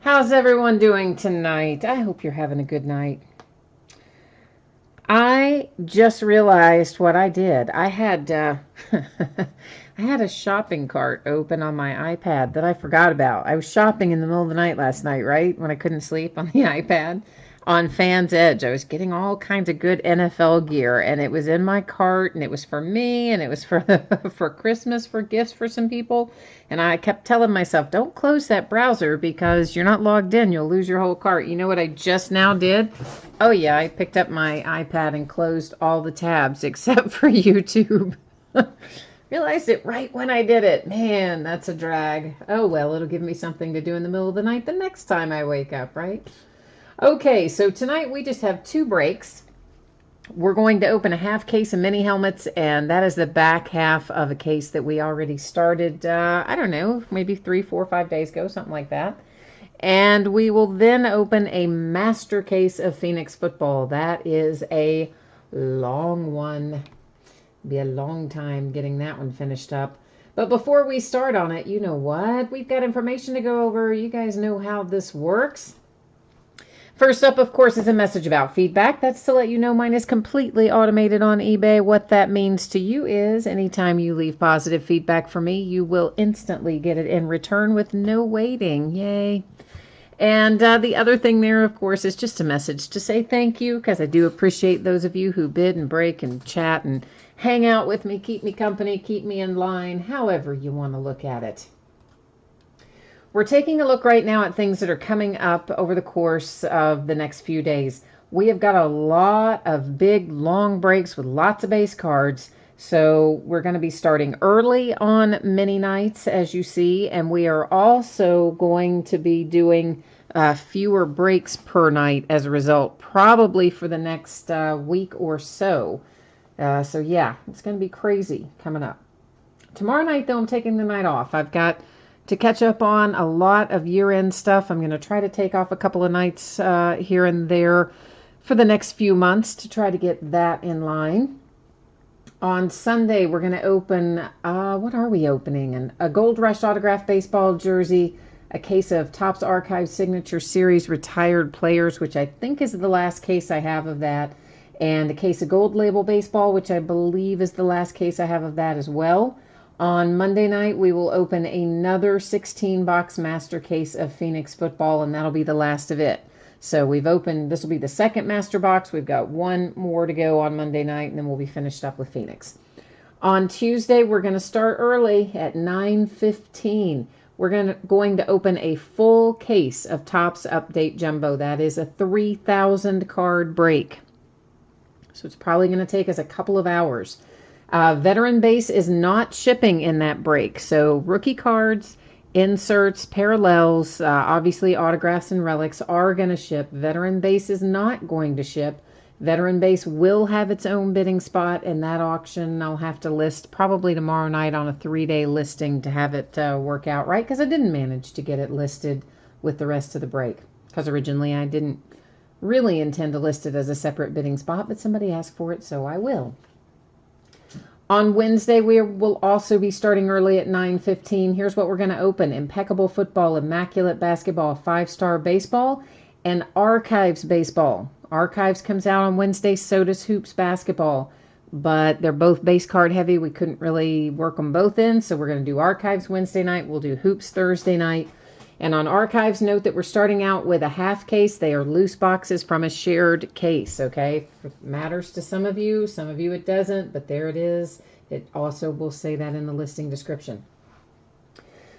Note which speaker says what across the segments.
Speaker 1: How's everyone doing tonight? I hope you're having a good night. I just realized what I did. I had I had a shopping cart open on my iPad that I forgot about. I was shopping in the middle of the night last night, right? When I couldn't sleep on the iPad on Fan's Edge. I was getting all kinds of good NFL gear and it was in my cart and it was for me and it was for for Christmas for gifts for some people. And I kept telling myself, don't close that browser because you're not logged in. You'll lose your whole cart. You know what I just now did? Oh yeah, I picked up my iPad and closed all the tabs except for YouTube. Realized it right when I did it. Man, that's a drag. Oh well, it'll give me something to do in the middle of the night the next time I wake up, right? Okay, so tonight we just have two breaks. We're going to open a half case of mini helmets, and that is the back half of a case that we already started, I don't know, maybe 3, 4, 5 days ago, something like that. And we will then open a master case of Phoenix football. That is a long one. Be a long time getting that one finished up. But before we start on it, you know what? We've got information to go over. You guys know how this works. First up, of course, is a message about feedback. That's to let you know mine is completely automated on eBay. What that means to you is anytime you leave positive feedback for me, you will instantly get it in return with no waiting. Yay. And the other thing there, of course, is just a message to say thank you, because I do appreciate those of you who bid and break and chat and hang out with me, keep me company, keep me in line, however you want to look at it. We're taking a look right now at things that are coming up over the course of the next few days. We have got a lot of big, long breaks with lots of base cards. So we're going to be starting early on mini nights, as you see, and we are also going to be doing fewer breaks per night as a result, probably for the next week or so. So yeah, it's going to be crazy coming up. Tomorrow night, though, I'm taking the night off. I've got to catch up on a lot of year-end stuff. I'm going to try to take off a couple of nights here and there for the next few months to try to get that in line. On Sunday, we're going to open, what are we opening? A Gold Rush autographed baseball jersey, a case of Topps Archive Signature Series retired players, which I think is the last case I have of that, and a case of Gold Label baseball, which I believe is the last case I have of that as well. On Monday night, we will open another 16-box master case of Phoenix football, and that'll be the last of it. So we've opened, this will be the second master box. We've got one more to go on Monday night, and then we'll be finished up with Phoenix. On Tuesday, we're going to start early at 9:15. We're going to open a full case of Topps Update Jumbo. That is a 3,000 card break. So it's probably going to take us a couple of hours. Veteran base is not shipping in that break. So rookie cards, inserts, parallels, obviously autographs and relics are going to ship. Veteran base is not going to ship. Veteran base will have its own bidding spot, and that auction I'll have to list probably tomorrow night on a 3-day listing to have it work out right, because I didn't manage to get it listed with the rest of the break, because originally I didn't really intend to list it as a separate bidding spot, but somebody asked for it, so I will. On Wednesday, we will also be starting early at 9:15. Here's what we're going to open. Impeccable Football, Immaculate Basketball, 5-Star Baseball, and Archives Baseball. Archives comes out on Wednesday, so does Hoops Basketball. But they're both base card heavy. We couldn't really work them both in, so we're going to do Archives Wednesday night. We'll do Hoops Thursday night. And on Archives, note that we're starting out with a half case. They are loose boxes from a shared case, okay? It matters to some of you it doesn't, but there it is. It also will say that in the listing description.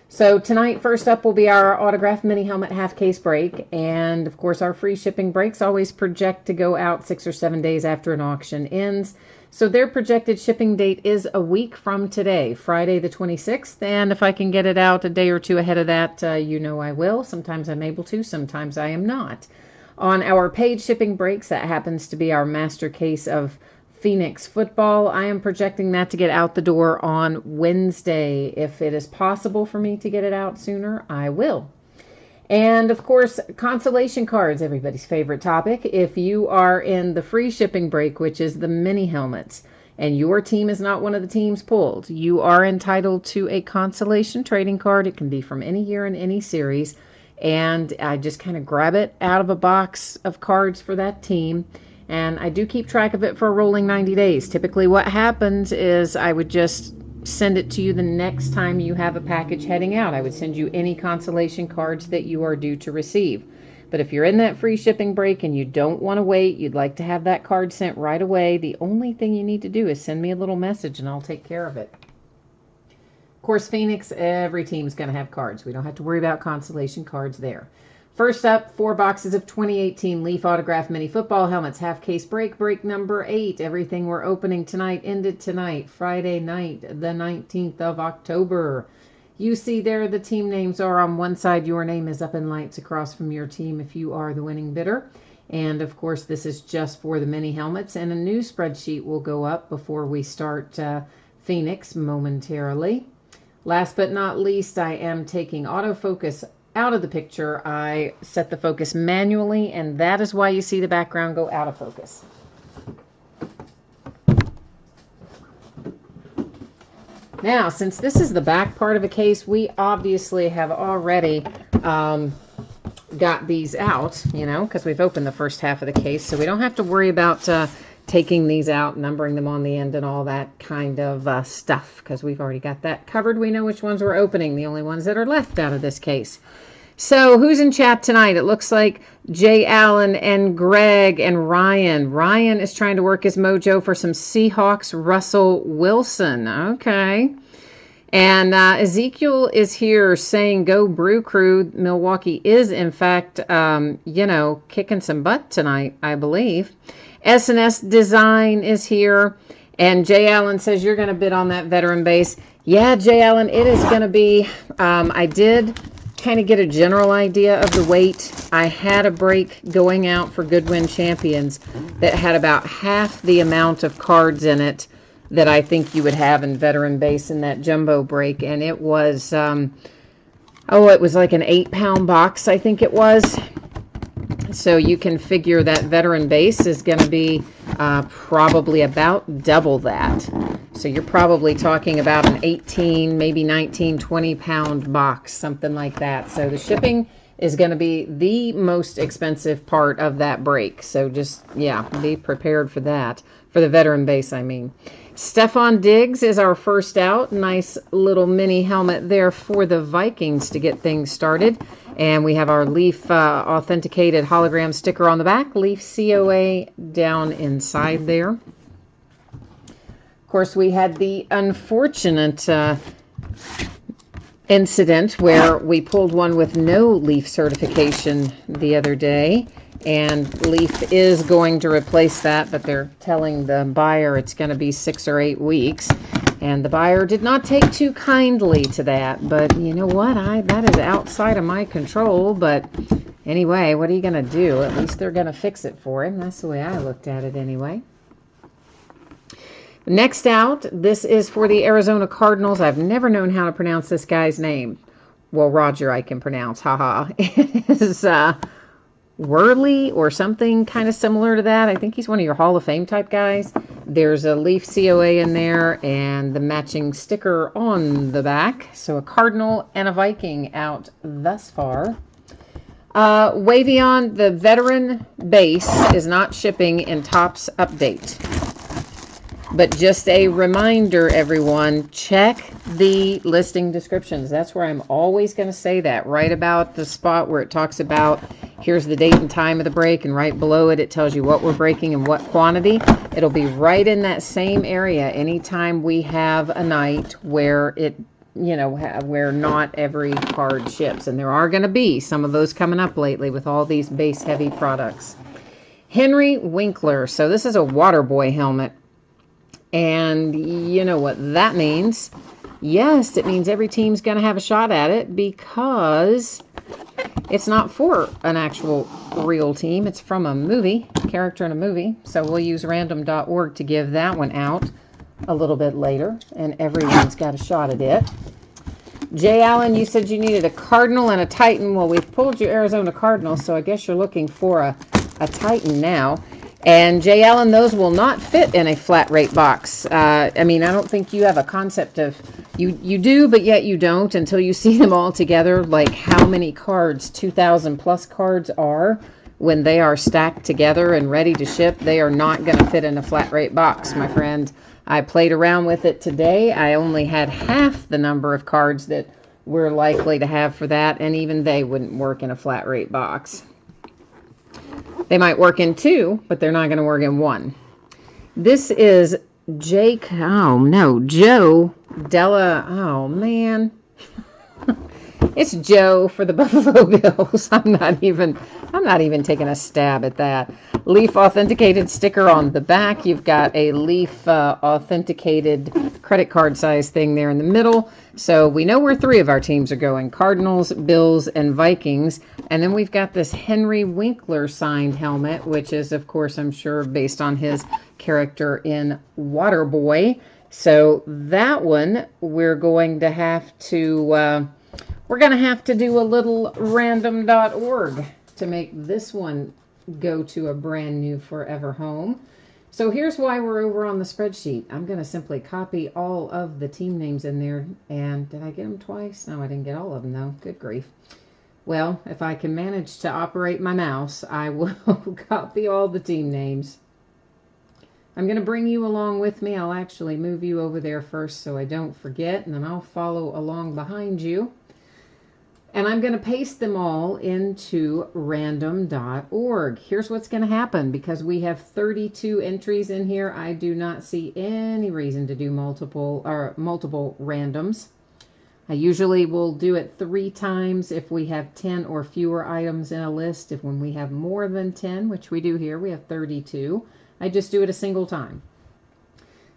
Speaker 1: So tonight, first up will be our autographed mini helmet half case break. And of course, our free shipping breaks always project to go out 6 or 7 days after an auction ends. So their projected shipping date is a week from today, Friday the 26th. And if I can get it out a day or two ahead of that, you know I will. Sometimes I'm able to, sometimes I am not. On our paid shipping breaks, that happens to be our master case of Phoenix football. I am projecting that to get out the door on Wednesday. If it is possible for me to get it out sooner, I will. And of course, consolation cards, everybody's favorite topic. If you are in the free shipping break, which is the mini helmets, and your team is not one of the teams pulled, you are entitled to a consolation trading card. It can be from any year in any series. and I just kind of grab it out of a box of cards for that team. And I do keep track of it for a rolling 90 days. Typically what happens is I would just send it to you the next time you have a package heading out. I would send you any consolation cards that you are due to receive. But if you're in that free shipping break and you don't want to wait, you'd like to have that card sent right away, the only thing you need to do is send me a little message and I'll take care of it. Of course, Phoenix, every team's going to have cards. We don't have to worry about consolation cards there. First up, 4 boxes of 2018 Leaf Autograph Mini Football Helmets. Half case break number 8. Everything we're opening tonight ended tonight, Friday night, the 19th of October. You see there the team names are on one side. Your name is up in lights across from your team if you are the winning bidder. And, of course, this is just for the mini helmets. And a new spreadsheet will go up before we start Phoenix momentarily. Last but not least, I am taking autofocus out of the picture. I set the focus manually, and that is why you see the background go out of focus. Now, since this is the back part of a case, we obviously have already got these out, you know, because we've opened the first half of the case, so we don't have to worry about taking these out, numbering them on the end and all that kind of stuff, because we've already got that covered. We know which ones we're opening, the only ones that are left out of this case. So who's in chat tonight? It looks like Jay Allen and Greg and Ryan. Ryan is trying to work his mojo for some Seahawks Russell Wilson. Okay. And Ezekiel is here saying, go Brew Crew. Milwaukee is, in fact, you know, kicking some butt tonight, I believe. S&S Design is here. And Jay Allen says, you're going to bid on that veteran base. Yeah, Jay Allen, it is going to be, I did kind of get a general idea of the weight. I had a break going out for Goodwin Champions that had about half the amount of cards in it that I think you would have in veteran base in that jumbo break. And it was, it was like an 8-pound box, I think it was. So you can figure that veteran base is going to be probably about double that. So you're probably talking about an 18, maybe 19, 20-pound box, something like that. So the shipping is going to be the most expensive part of that break. So just, yeah, be prepared for that. For the veteran base, I mean. Stephon Diggs is our first out. Nice little mini helmet there for the Vikings to get things started. And we have our Leaf authenticated hologram sticker on the back. Leaf COA down inside there. Of course, we had the unfortunate incident where we pulled one with no Leaf certification the other day. And Leaf is going to replace that, but they're telling the buyer it's going to be 6 or 8 weeks. And the buyer did not take too kindly to that. But you know what? That is outside of my control. But anyway, what are you going to do? At least they're going to fix it for him. That's the way I looked at it anyway. Next out, this is for the Arizona Cardinals. I've never known how to pronounce this guy's name. Well, Roger I can pronounce. Haha. It is Worley or something kind of similar to that. I think he's one of your Hall of Fame type guys. There's a Leaf COA in there and the matching sticker on the back. So a Cardinal and a Viking out thus far. Wavion, the veteran base, is not shipping in Topps Update. But just a reminder, everyone, check the listing descriptions. That's where I'm always going to say that, right about the spot where it talks about here's the date and time of the break, and right below it, it tells you what we're breaking and what quantity. It'll be right in that same area anytime we have a night where it, you know, where not every card ships. And there are going to be some of those coming up lately with all these base-heavy products. Henry Winkler. So this is a Waterboy helmet. And you know what that means. Yes, it means every team's going to have a shot at it because it's not for an actual real team. It's from a movie, character in a movie. So we'll use random.org to give that one out a little bit later. And everyone's got a shot at it. Jay Allen, you said you needed a Cardinal and a Titan. Well, we've pulled your Arizona Cardinals, so I guess you're looking for a Titan now. And Jay Allen, those will not fit in a flat rate box. I mean, I don't think you have a concept of You do, but yet you don't until you see them all together, like how many cards, 2,000 plus cards are. When they are stacked together and ready to ship, they are not going to fit in a flat rate box, my friend. I played around with it today. I only had half the number of cards that we're likely to have for that, and even they wouldn't work in a flat rate box. They might work in 2, but they're not going to work in 1. This is Joe Della, oh man. It's Joe for the Buffalo Bills. I'm not even taking a stab at that. Leaf authenticated sticker on the back. You've got a Leaf authenticated credit card size thing there in the middle. So we know where 3 of our teams are going: Cardinals, Bills, and Vikings. And then we've got this Henry Winkler signed helmet, which is, of course, I'm sure based on his character in Waterboy. So that one we're going to have to do a little random.org to make this one go to a brand new forever home. So here's why we're over on the spreadsheet. I'm going to simply copy all of the team names in there. And did I get them twice? No, I didn't get all of them, though. Good grief. Well, if I can manage to operate my mouse, I will copy all the team names. I'm going to bring you along with me. I'll actually move you over there first so I don't forget, and then I'll follow along behind you. And I'm going to paste them all into random.org. Here's what's going to happen. Because we have 32 entries in here, I do not see any reason to do multiple randoms. I usually will do it 3 times if we have 10 or fewer items in a list. When we have more than 10, which we do here, we have 32, I just do it a single time.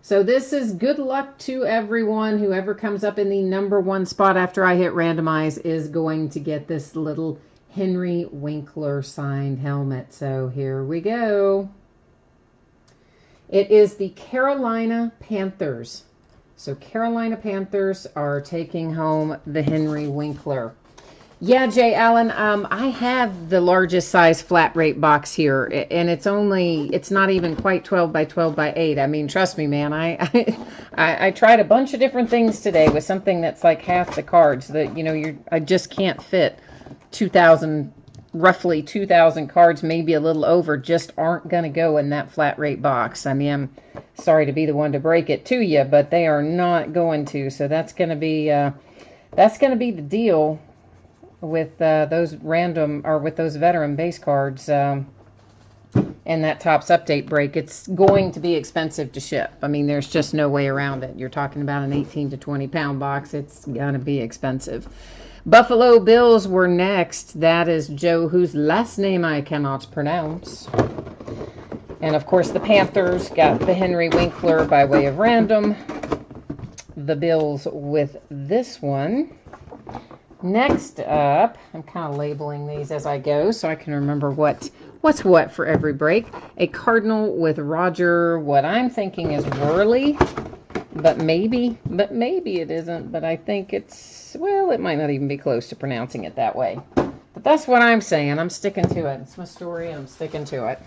Speaker 1: So this is good luck to everyone. Whoever comes up in the number 1 spot after I hit randomize is going to get this little Henry Winkler signed helmet. So here we go. It is the Carolina Panthers. So Carolina Panthers are taking home the Henry Winkler. Yeah, Jay Allen, I have the largest size flat rate box here, and it's not even quite 12 by 12 by 8. I mean, trust me, man, I tried a bunch of different things today with something that's like half the cards that, I just can't fit 2,000, roughly 2,000 cards, maybe a little over, just aren't going to go in that flat rate box. I mean, I'm sorry to be the one to break it to you, but they are not going to. So that's going to be the deal with those veteran base cards and that Topps update break. It's going to be expensive to ship. I mean, there's just no way around it. You're talking about an 18 to 20 pound box. It's going to be expensive. Buffalo Bills were next. That is Joe, whose last name I cannot pronounce. And of course the Panthers got the Henry Winkler by way of random. The Bills with this one. Next up, I'm kind of labeling these as I go so I can remember what's what for every break. A Cardinal with Roger, what I'm thinking is Worley, but maybe it isn't, but I think it's, well, it might not even be close to pronouncing it that way. But that's what I'm saying. I'm sticking to it. It's my story, and I'm sticking to it.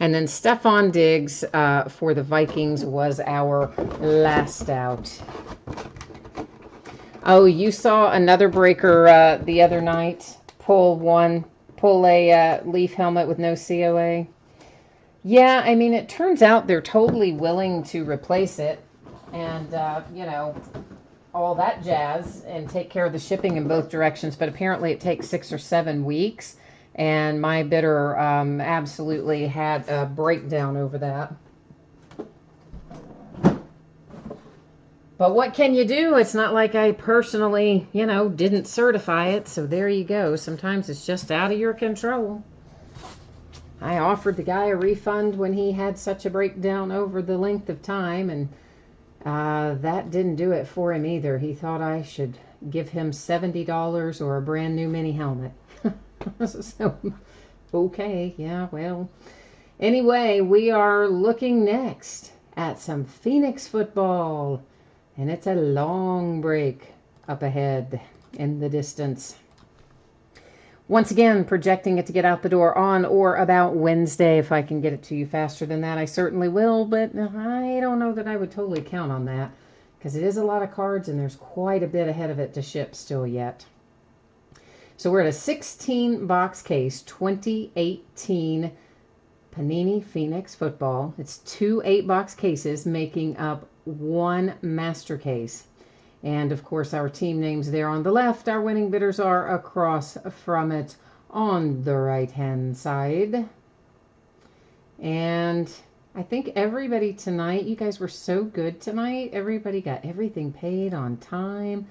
Speaker 1: And then Stephon Diggs for the Vikings was our last out. Oh, you saw another breaker the other night pull a Leaf helmet with no COA. Yeah, I mean, it turns out they're totally willing to replace it and, all that jazz and take care of the shipping in both directions. But apparently it takes 6 or 7 weeks. And my bidder absolutely had a breakdown over that. But what can you do? It's not like I personally, didn't certify it. So there you go. Sometimes it's just out of your control. I offered the guy a refund when he had such a breakdown over the length of time. And that didn't do it for him either. He thought I should give him $70 or a brand new mini helmet. So, okay, yeah, well. Anyway, we are looking next at some Phoenix football. And it's a long break up ahead in the distance. Once again, projecting it to get out the door on or about Wednesday. If I can get it to you faster than that, I certainly will. But I don't know that I would totally count on that. because it is a lot of cards and there's quite a bit ahead of it to ship still yet. So we're at a 16 box case, 2018 Panini Phoenix football. It's 2 8-box cases making up one master case. And of course our team names there on the left. Our winning bidders are across from it on the right hand side. And I think everybody tonight, you guys were so good tonight. Everybody got everything paid on time.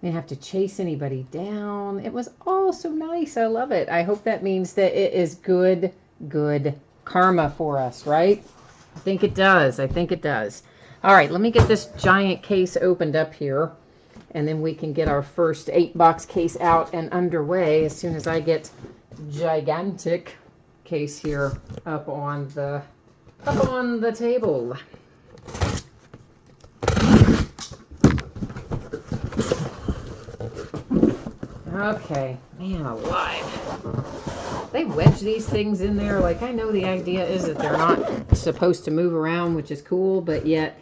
Speaker 1: Didn't have to chase anybody down. It was all so nice. I love it. I hope that means that it is good karma for us, right? I think it does. I think it does. All right, let me get this giant case opened up here, and then we can get our first 8-box case out and underway as soon as I get gigantic case here up on the table. Okay, man alive. They wedge these things in there. Like, I know the idea is that they're not supposed to move around, which is cool, but yet,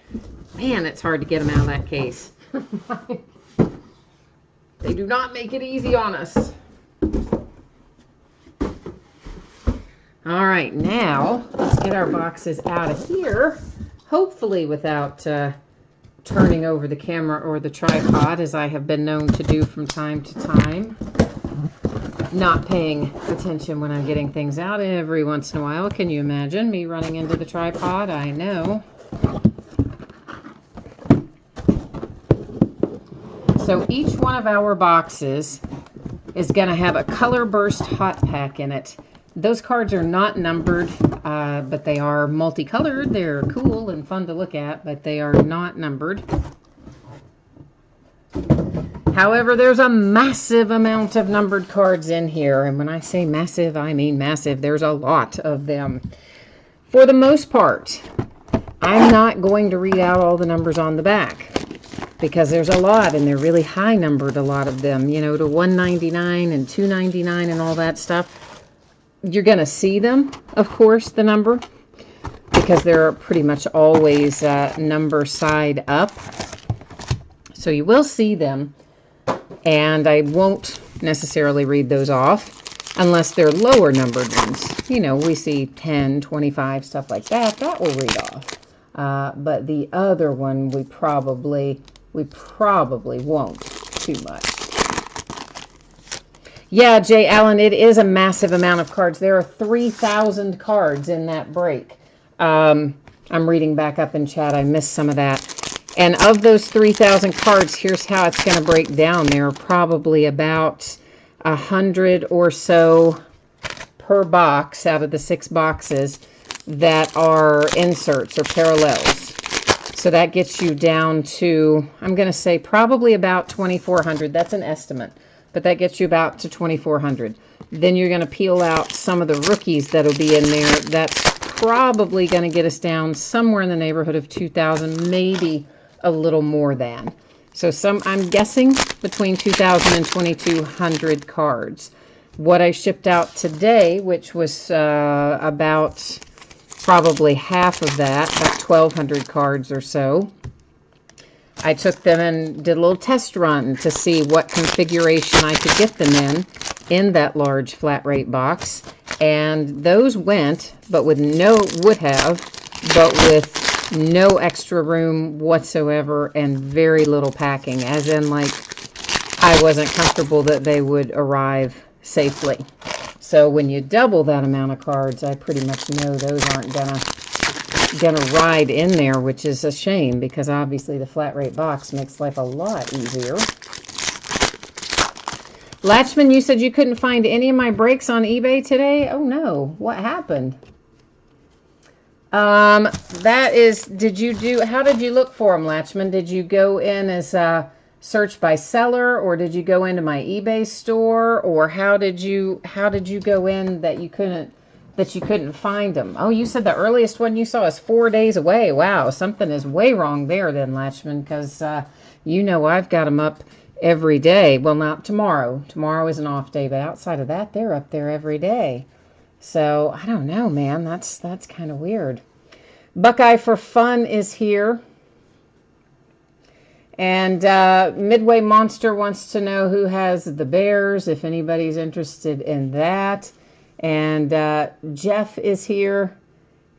Speaker 1: man, it's hard to get them out of that case. They do not make it easy on us. All right, now let's get our boxes out of here, hopefully without turning over the camera or the tripod, as I have been known to do from time to time. Not paying attention when I'm getting things out every once in a while. Can you imagine me running into the tripod? I know. So each one of our boxes is going to have a color burst hot pack in it. Those cards are not numbered, but they are multicolored. They're cool and fun to look at, but they are not numbered. However, there's a massive amount of numbered cards in here. And when I say massive, I mean massive. There's a lot of them. For the most part, I'm not going to read out all the numbers on the back, because there's a lot, and they're really high numbered, a lot of them, you know, to 199 and 299 and all that stuff. You're going to see them, of course, the number, because they're pretty much always number side up. So you will see them, and I won't necessarily read those off unless they're lower numbered ones. You know, we see 10, 25, stuff like that. That will read off. But the other one, we probably won't too much. Yeah, Jay Allen, it is a massive amount of cards. There are 3,000 cards in that break. I'm reading back up in chat. I missed some of that. And of those 3,000 cards, here's how it's going to break down. There are probably about 100 or so per box out of the 6 boxes that are inserts or parallels. So that gets you down to, I'm going to say probably about 2,400. That's an estimate. But that gets you about to 2,400. Then you're going to peel out some of the rookies that'll be in there. That's probably going to get us down somewhere in the neighborhood of 2,000, maybe a little more than. So I'm guessing between 2,000 and 2,200 cards. What I shipped out today, which was about probably half of that, about 1,200 cards or so. I took them and did a little test run to see what configuration I could get them in that large flat rate box. And those went, but with no extra room whatsoever and very little packing, as in, like, I wasn't comfortable that they would arrive safely. So when you double that amount of cards, I pretty much know those aren't gonna ride in there, which is a shame, because obviously the flat rate box makes life a lot easier. Latchman, you said you couldn't find any of my breaks on eBay today? Oh no, what happened? That is, how did you look for them, Latchman? Did you go in as search by seller, or did you go into my eBay store, or how did you go in that you couldn't find them? Oh, you said the earliest one you saw is 4 days away. Wow, something is way wrong there then, Latchman, because you know I've got them up every day. Well, not tomorrow. Tomorrow is an off day, but outside of that, they're up there every day. So I don't know, man. That's kind of weird. Buckeye for Fun is here. And Midway Monster wants to know who has the Bears, if anybody's interested in that. And Jeff is here.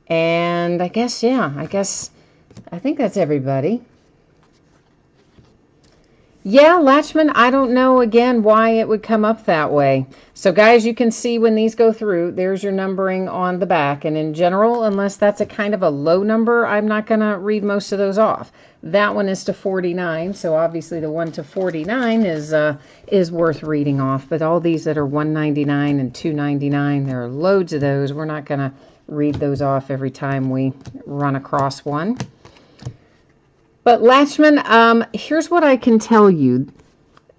Speaker 1: And I guess, yeah, I think that's everybody. Yeah, Latchman, I don't know, again, why it would come up that way. So, guys, you can see when these go through, there's your numbering on the back. And in general, unless that's a kind of a low number, I'm not going to read most of those off. That one is to 49, so obviously the 1 to 49 is worth reading off. But all these that are 199 and 299, there are loads of those. We're not going to read those off every time we run across one. But Latchman, here's what I can tell you.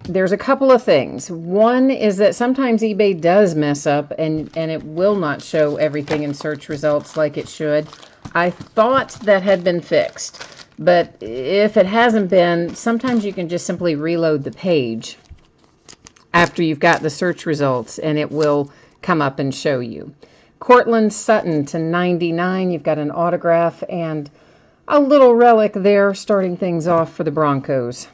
Speaker 1: There's a couple of things. One is that sometimes eBay does mess up and it will not show everything in search results like it should. I thought that had been fixed, but if it hasn't been, sometimes you can just simply reload the page after you've got the search results and it will come up and show you. Cortland Sutton to 99. You've got an autograph and a little relic there starting things off for the Broncos.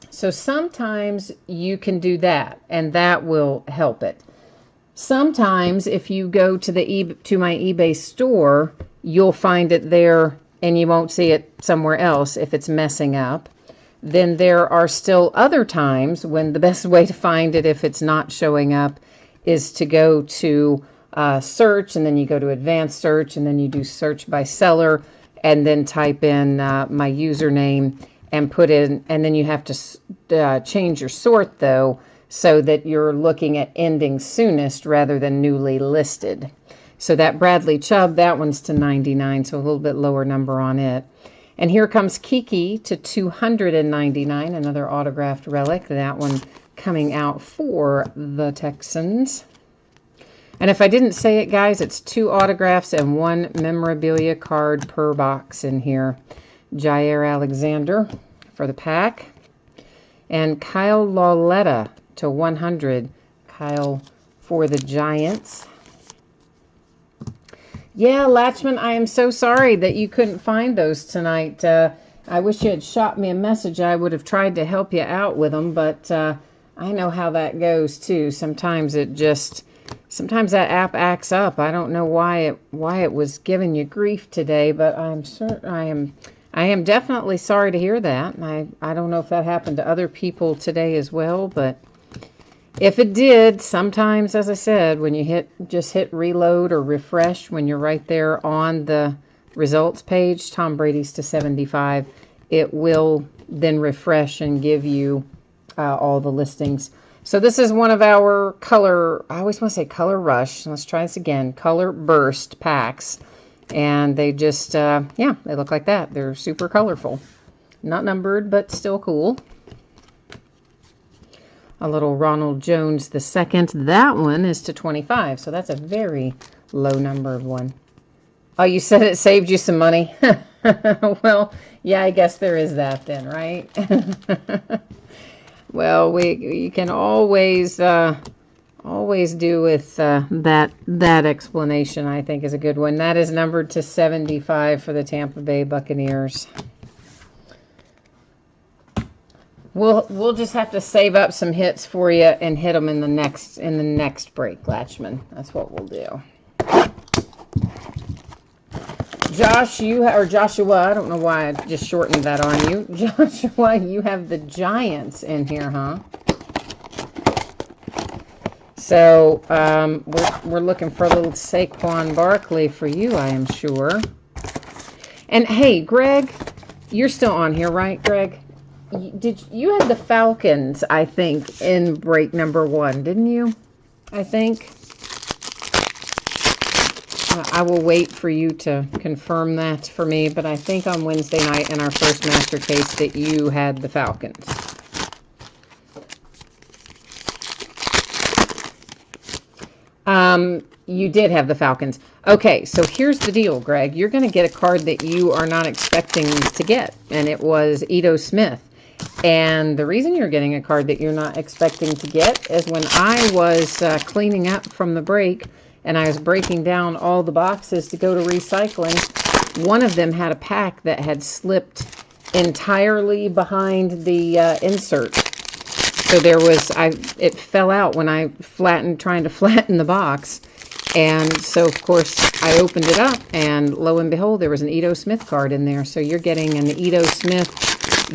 Speaker 1: So sometimes you can do that and that will help it. Sometimes if you go to my eBay store, you'll find it there and you won't see it somewhere else if it's messing up. Then there are still other times when the best way to find it if it's not showing up is to go to search, and then you go to advanced search, and then you do search by seller, and then type in my username and put in, and then you have to change your sort though, so that you're looking at ending soonest rather than newly listed. So that Bradley Chubb, that one's to 99, so a little bit lower number on it. And here comes Kiki to 299, another autographed relic. That one coming out for the Texans. And if I didn't say it, guys, it's 2 autographs and 1 memorabilia card per box in here. Jair Alexander for the Pack. And Kyle Lauletta to 100. Kyle for the Giants. Yeah, Latchman, I am so sorry that you couldn't find those tonight. I wish you had shot me a message. I would have tried to help you out with them, but I know how that goes too. Sometimes that app acts up. I don't know why it was giving you grief today, but I am definitely sorry to hear that. I don't know if that happened to other people today as well, but if it did, sometimes, as I said, when you just hit reload or refresh when you're right there on the results page, Tom Brady's to 75, it will then refresh and give you all the listings. So this is one of our color, I always want to say color rush. Let's try this again. Color burst packs. And they just, yeah, they look like that. They're super colorful. Not numbered, but still cool. A little Ronald Jones II. That one is to 25. So that's a very low numbered one. Oh, you said it saved you some money? Well, yeah, I guess there is that then, right? Well, you can always do with that explanation. I think is a good one. That is numbered to 75 for the Tampa Bay Buccaneers. We'll just have to save up some hits for you and hit them in the next break, Latchman. That's what we'll do. Joshua, I don't know why I just shortened that on you. Joshua, you have the Giants in here, huh? So, we're looking for a little Saquon Barkley for you, I am sure. And hey, Greg, you're still on here, right, Greg? You had the Falcons, I think, in break number 1, didn't you? I think. I will wait for you to confirm that for me, but I think on Wednesday night in our first master case that you had the Falcons. You did have the Falcons. Okay, so here's the deal, Greg. You're going to get a card that you are not expecting to get, and it was Ito Smith. And the reason you're getting a card that you're not expecting to get is when I was cleaning up from the break and I was breaking down all the boxes to go to recycling, one of them had a pack that had slipped entirely behind the insert. So there was, it fell out when I trying to flatten the box. And so, of course, I opened it up, and lo and behold, there was an Ito Smith card in there. So you're getting an Ito Smith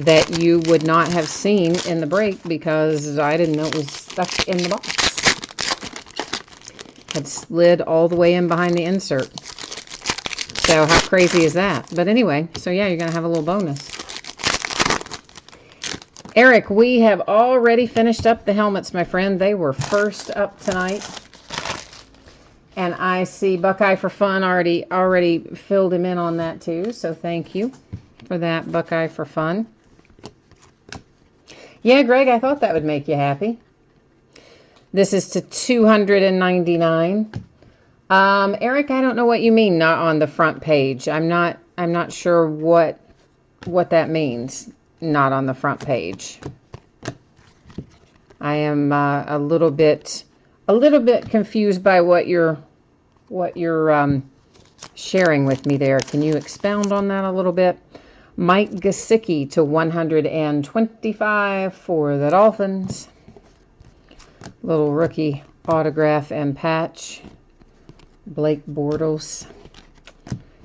Speaker 1: that you would not have seen in the break because I didn't know it was stuck in the box. Had slid all the way in behind the insert. So how crazy is that? But anyway, so yeah, you're going to have a little bonus. Eric, we have already finished up the helmets, my friend. They were first up tonight. And I see Buckeye for Fun already filled him in on that too. So thank you for that, Buckeye for Fun. Yeah, Greg, I thought that would make you happy. This is to 299. Eric, I don't know what you mean, not on the front page. I'm not sure what that means, not on the front page. I am a little bit confused by what you're sharing with me there. Can you expound on that a little bit? Mike Gesicki to 125 for the Dolphins. Little rookie autograph and patch. Blake Bortles.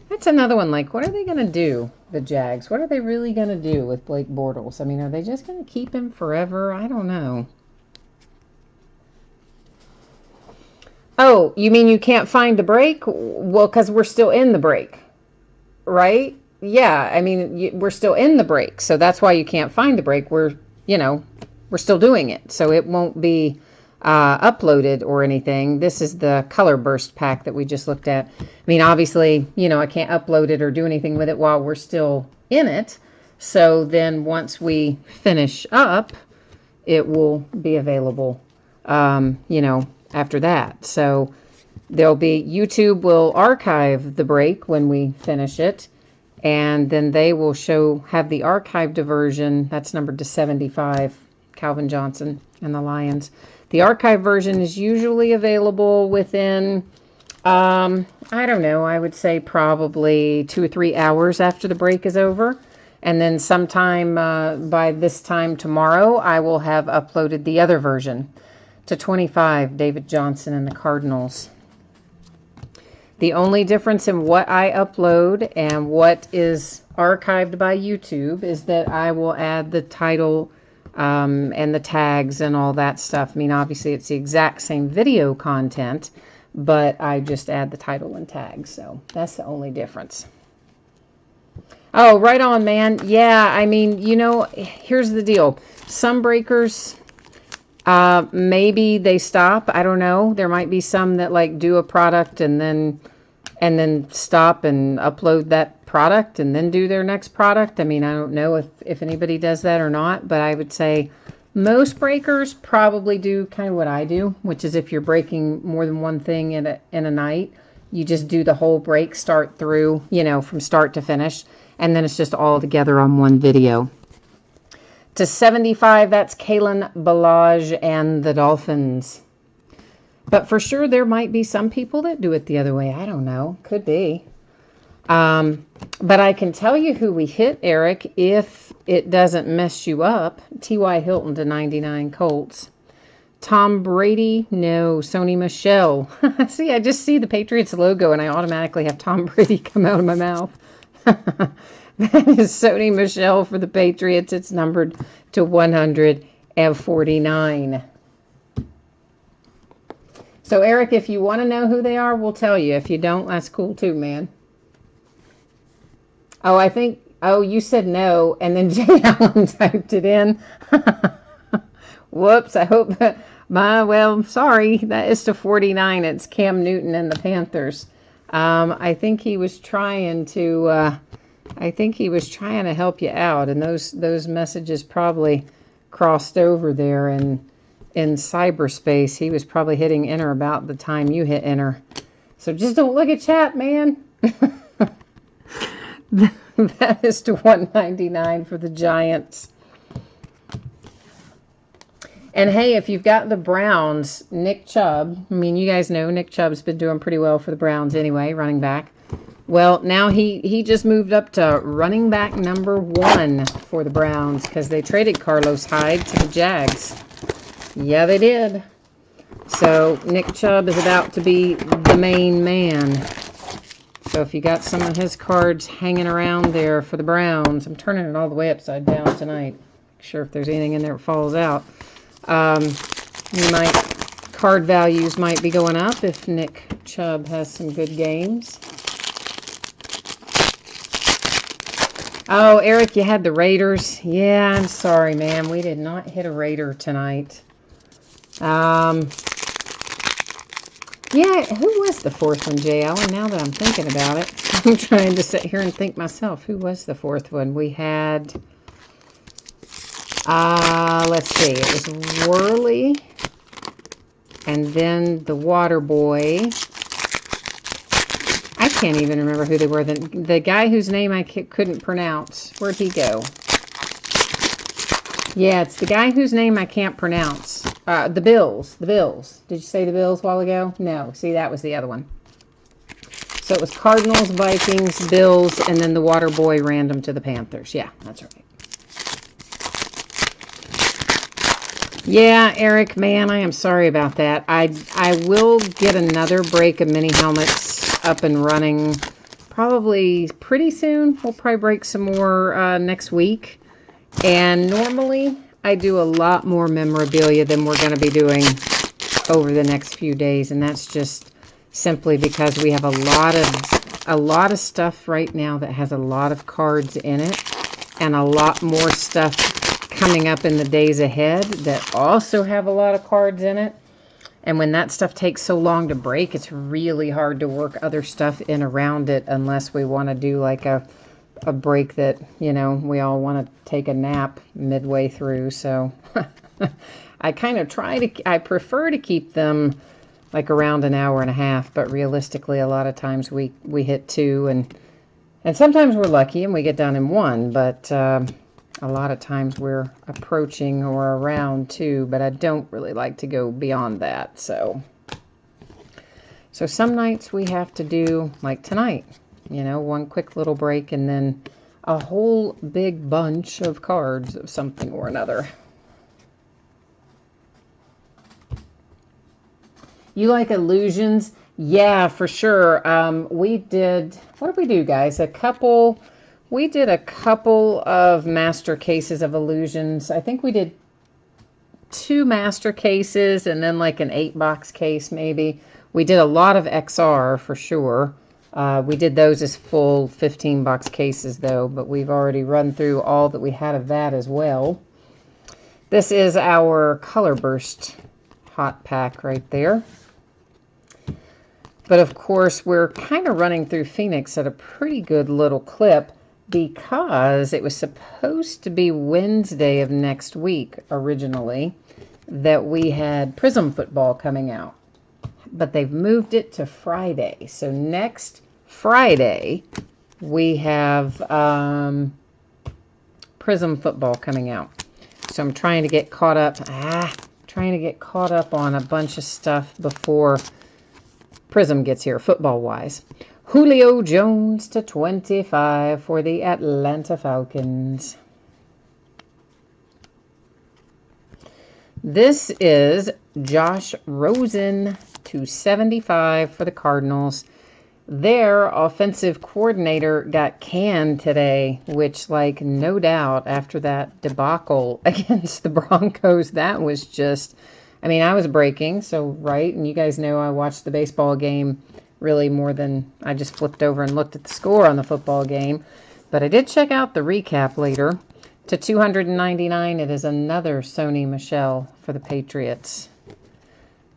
Speaker 1: That's another one. Like, what are they going to do, the Jags? What are they really going to do with Blake Bortles? I mean, are they just going to keep him forever? I don't know. Oh, you mean you can't find the break? Well, because we're still in the break, right? Yeah, I mean, we're still in the break, so that's why you can't find the break. We're still doing it, so it won't be uploaded or anything. This is the color burst pack that we just looked at. I mean, obviously, I can't upload it or do anything with it while we're still in it. So then once we finish up, it will be available, after that. So YouTube will archive the break when we finish it. And then they will have the archived version. That's numbered to 75, Calvin Johnson and the Lions. The archive version is usually available within, I don't know, I would say probably 2 or 3 hours after the break is over. And then sometime by this time tomorrow, I will have uploaded the other version to 25, David Johnson and the Cardinals. The only difference in what I upload and what is archived by YouTube is that I will add the title and the tags and all that stuff. I mean, obviously, it's the exact same video content, but I just add the title and tags. So that's the only difference. Oh, right on, man. Yeah, I mean, here's the deal. Some breakers, maybe they stop. I don't know. There might be some that do a product and then stop and upload that product and then do their next product. I mean, I don't know if anybody does that or not, but I would say most breakers probably do kind of what I do, which is if you're breaking more than one thing in a night, you just do the whole break start through, from start to finish, and then it's just all together on one video. To 75, that's Kalen Ballage and the Dolphins. But for sure, there might be some people that do it the other way. I don't know. Could be. But I can tell you who we hit, Eric, if it doesn't mess you up. T.Y. Hilton to 99 Colts. Tom Brady, no. Sony Michel. See, I just see the Patriots logo and I automatically have Tom Brady come out of my mouth. That is Sony Michel for the Patriots. It's numbered to 149. So, Eric, if you want to know who they are, we'll tell you. If you don't, that's cool too, man. Oh, you said no, and then Jay Allen typed it in. Whoops, I hope sorry, that is to 49. It's Cam Newton and the Panthers. I think he was trying to help you out, and those messages probably crossed over there in cyberspace. He was probably hitting enter about the time you hit enter. So just don't look at chat, man. That is to 199 for the Giants. And hey, if you've got the Browns, Nick Chubb, I mean, you guys know Nick Chubb's been doing pretty well for the Browns anyway, running back. Well, now he just moved up to running back number 1 for the Browns because they traded Carlos Hyde to the Jags. Yeah, they did. So Nick Chubb is about to be the main man. So if you got some of his cards hanging around there for the Browns, I'm turning it all the way upside down tonight. Make sure if there's anything in there that falls out. Card values might be going up if Nick Chubb has some good games. Oh, Eric, you had the Raiders. Yeah, I'm sorry, man. We did not hit a Raider tonight. Yeah, who was the fourth one, JL? And now that I'm thinking about it, I'm trying to sit here and think myself. Who was the fourth one? We had, let's see. It was Worley, and then the Water Boy. I can't even remember who they were. The guy whose name I couldn't pronounce. Where'd he go? Yeah, it's the guy whose name I can't pronounce. The Bills. The Bills. Did you say the Bills a while ago? No. See, that was the other one. So it was Cardinals, Vikings, Bills, and then the Water Boy random to the Panthers. Yeah, that's right. Yeah, Eric, man, I am sorry about that. I will get another break of mini helmets up and running probably pretty soon. We'll probably break some more next week. And normally I do a lot more memorabilia than we're going to be doing over the next few days. And that's just simply because we have a lot of stuff right now that has a lot of cards in it, and a lot more stuff coming up in the days ahead that also have a lot of cards in it. And when that stuff takes so long to break, it's really hard to work other stuff in around it unless we want to do like a break that, you know, we all want to take a nap midway through. So I kind of I prefer to keep them like around an hour and a half, but realistically a lot of times we hit 2, and sometimes we're lucky and we get done in 1, but a lot of times we're approaching or around 2, but I don't really like to go beyond that. So some nights we have to do like tonight, you know, one quick little break and then a whole big bunch of cards of something or another. You like illusions? Yeah, for sure. We did, what did we do, guys? We did a couple of master cases of illusions. I think we did 2 master cases and then like an 8-box case maybe. We did a lot of XR for sure. We did those as full 15-box cases though, but we've already run through all that we had of that as well. This is our Color Burst hot pack right there. But of course, we're kind of running through Phoenix at a pretty good little clip, because it was supposed to be Wednesday of next week originally that we had Prism football coming out. But they've moved it to Friday. So next Friday we have Prism football coming out. So I'm trying to get caught up. On a bunch of stuff before Prism gets here, football-wise. Julio Jones to 25 for the Atlanta Falcons. This is Josh Rosen to 75 for the Cardinals. Their offensive coordinator got canned today, which, like, no doubt after that debacle against the Broncos, that was just, I mean, I was breaking, so, right, and you guys know I watched the baseball game really more than I just flipped over and looked at the score on the football game. But I did check out the recap later. To 299, it is another Sony Michel for the Patriots.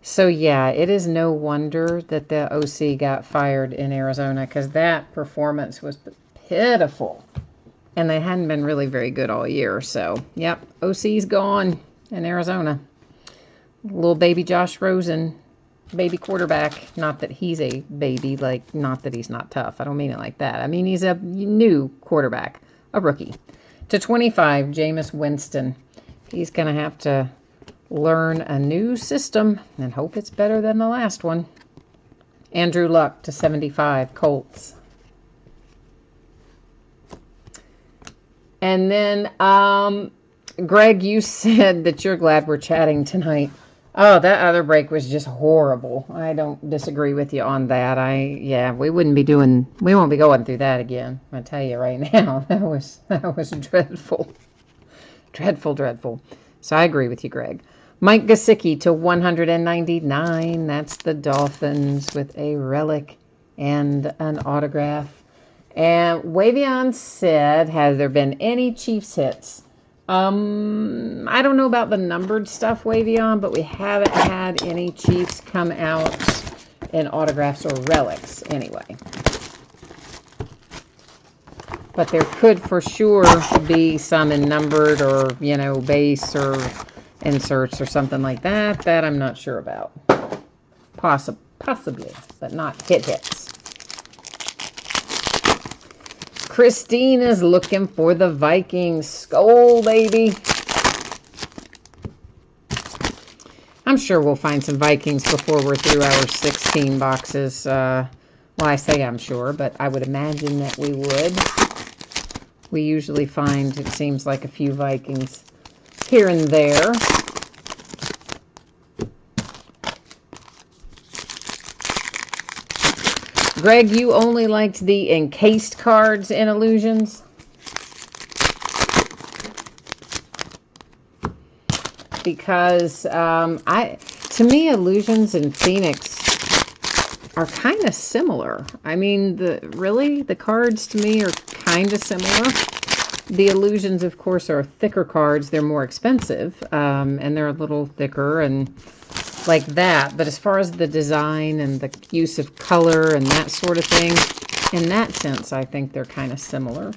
Speaker 1: So yeah, it is no wonder that the OC got fired in Arizona, because that performance was pitiful. And they hadn't been really very good all year. So, yep, OC's gone in Arizona. Little baby Josh Rosen. Baby quarterback. Not that he's a baby, like, not that he's not tough. I don't mean it like that. I mean he's a new quarterback, a rookie. To 25, Jameis Winston. He's going to have to learn a new system and hope it's better than the last one. Andrew Luck to 75, Colts. And then, Greg, you said that you're glad we're chatting tonight. Oh, that other break was just horrible. I don't disagree with you on that. Yeah, we won't be going through that again. I tell you right now, that was dreadful. Dreadful, dreadful. So I agree with you, Greg. Mike Gesicki to 199. That's the Dolphins with a relic and an autograph. And Wavion said, has there been any Chiefs hits? I don't know about the numbered stuff, Wavion, but we haven't had any Chiefs come out in autographs or relics anyway. But there could for sure be some in numbered or, base or inserts or something like that. That I'm not sure about. Possibly, but not hits. Christine is looking for the Vikings. Skol, baby. I'm sure we'll find some Vikings before we're through our 16 boxes. Well, I say I'm sure, but I would imagine that we would. We usually find, it seems like, a few Vikings here and there. Greg, you only liked the encased cards in Illusions? Because to me, Illusions and Phoenix are kind of similar. I mean, the cards to me are kind of similar. The Illusions, of course, are thicker cards. They're more expensive, and they're a little thicker and like that. But as far as the design and the use of color and that sort of thing, in that sense, I think they're kind of similar.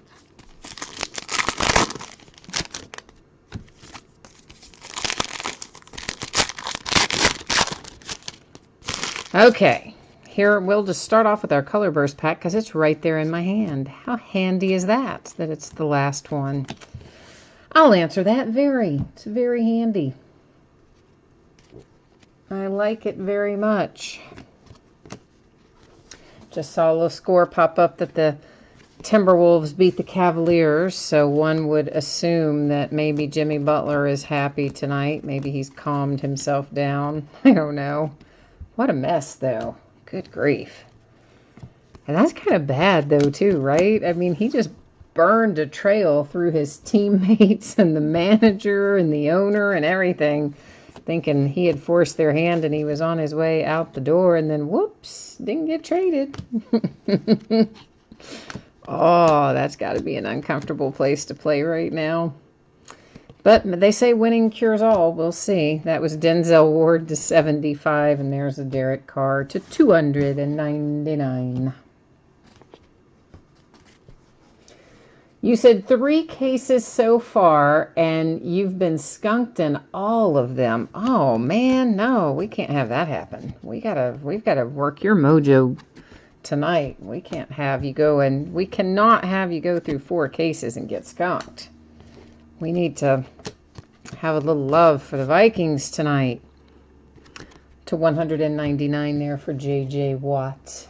Speaker 1: Okay, here we'll just start off with our Color Burst pack because it's right there in my hand. How handy is that it's the last one? I'll answer that it's very handy. I like it very much. Just saw a little score pop up that the Timberwolves beat the Cavaliers, so one would assume that maybe Jimmy Butler is happy tonight. Maybe he's calmed himself down. I don't know. What a mess, though. Good grief. And that's kind of bad, though, too, right? I mean, he just burned a trail through his teammates and the manager and the owner and everything, thinking he had forced their hand and he was on his way out the door, and then whoops, didn't get traded. Oh, that's got to be an uncomfortable place to play right now. But they say winning cures all. We'll see. That was Denzel Ward to 75, and there's a Derek Carr to 299. You said 3 cases so far, and you've been skunked in all of them. Oh, man, no, we can't have that happen. We've got to work your mojo tonight. We can't have you go, and we cannot have you go through 4 cases and get skunked. We need to have a little love for the Vikings tonight. To 199 there for J.J. Watt.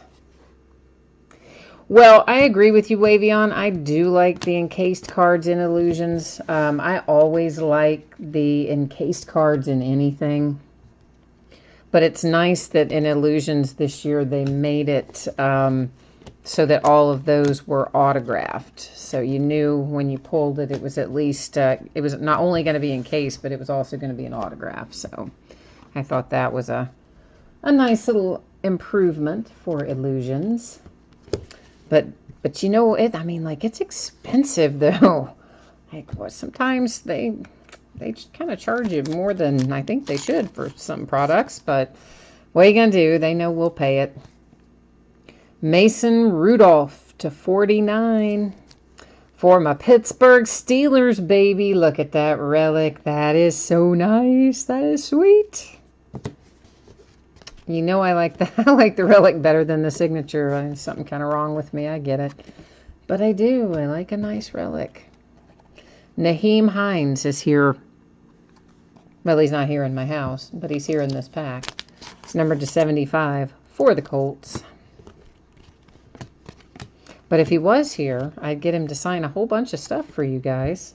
Speaker 1: Well, I agree with you, Wavion. I do like the encased cards in Illusions. I always like the encased cards in anything. But it's nice that in Illusions this year they made it so that all of those were autographed. So you knew when you pulled it, it was at least, it was not only going to be encased, but it was also going to be an autograph. So I thought that was a nice little improvement for Illusions. But you know, I mean, like, it's expensive, though. Like, well, sometimes they kind of charge you more than I think they should for some products. But what are you going to do? They know we'll pay it. Mason Rudolph to 49 for my Pittsburgh Steelers, baby. Look at that relic. That is so nice. That is sweet. You know I like I like the relic better than the signature. There's something kind of wrong with me. I get it. But I do. I like a nice relic. Naheem Hines is here. Well, he's not here in my house, but he's here in this pack. It's numbered to 75 for the Colts. But if he was here, I'd get him to sign a whole bunch of stuff for you guys.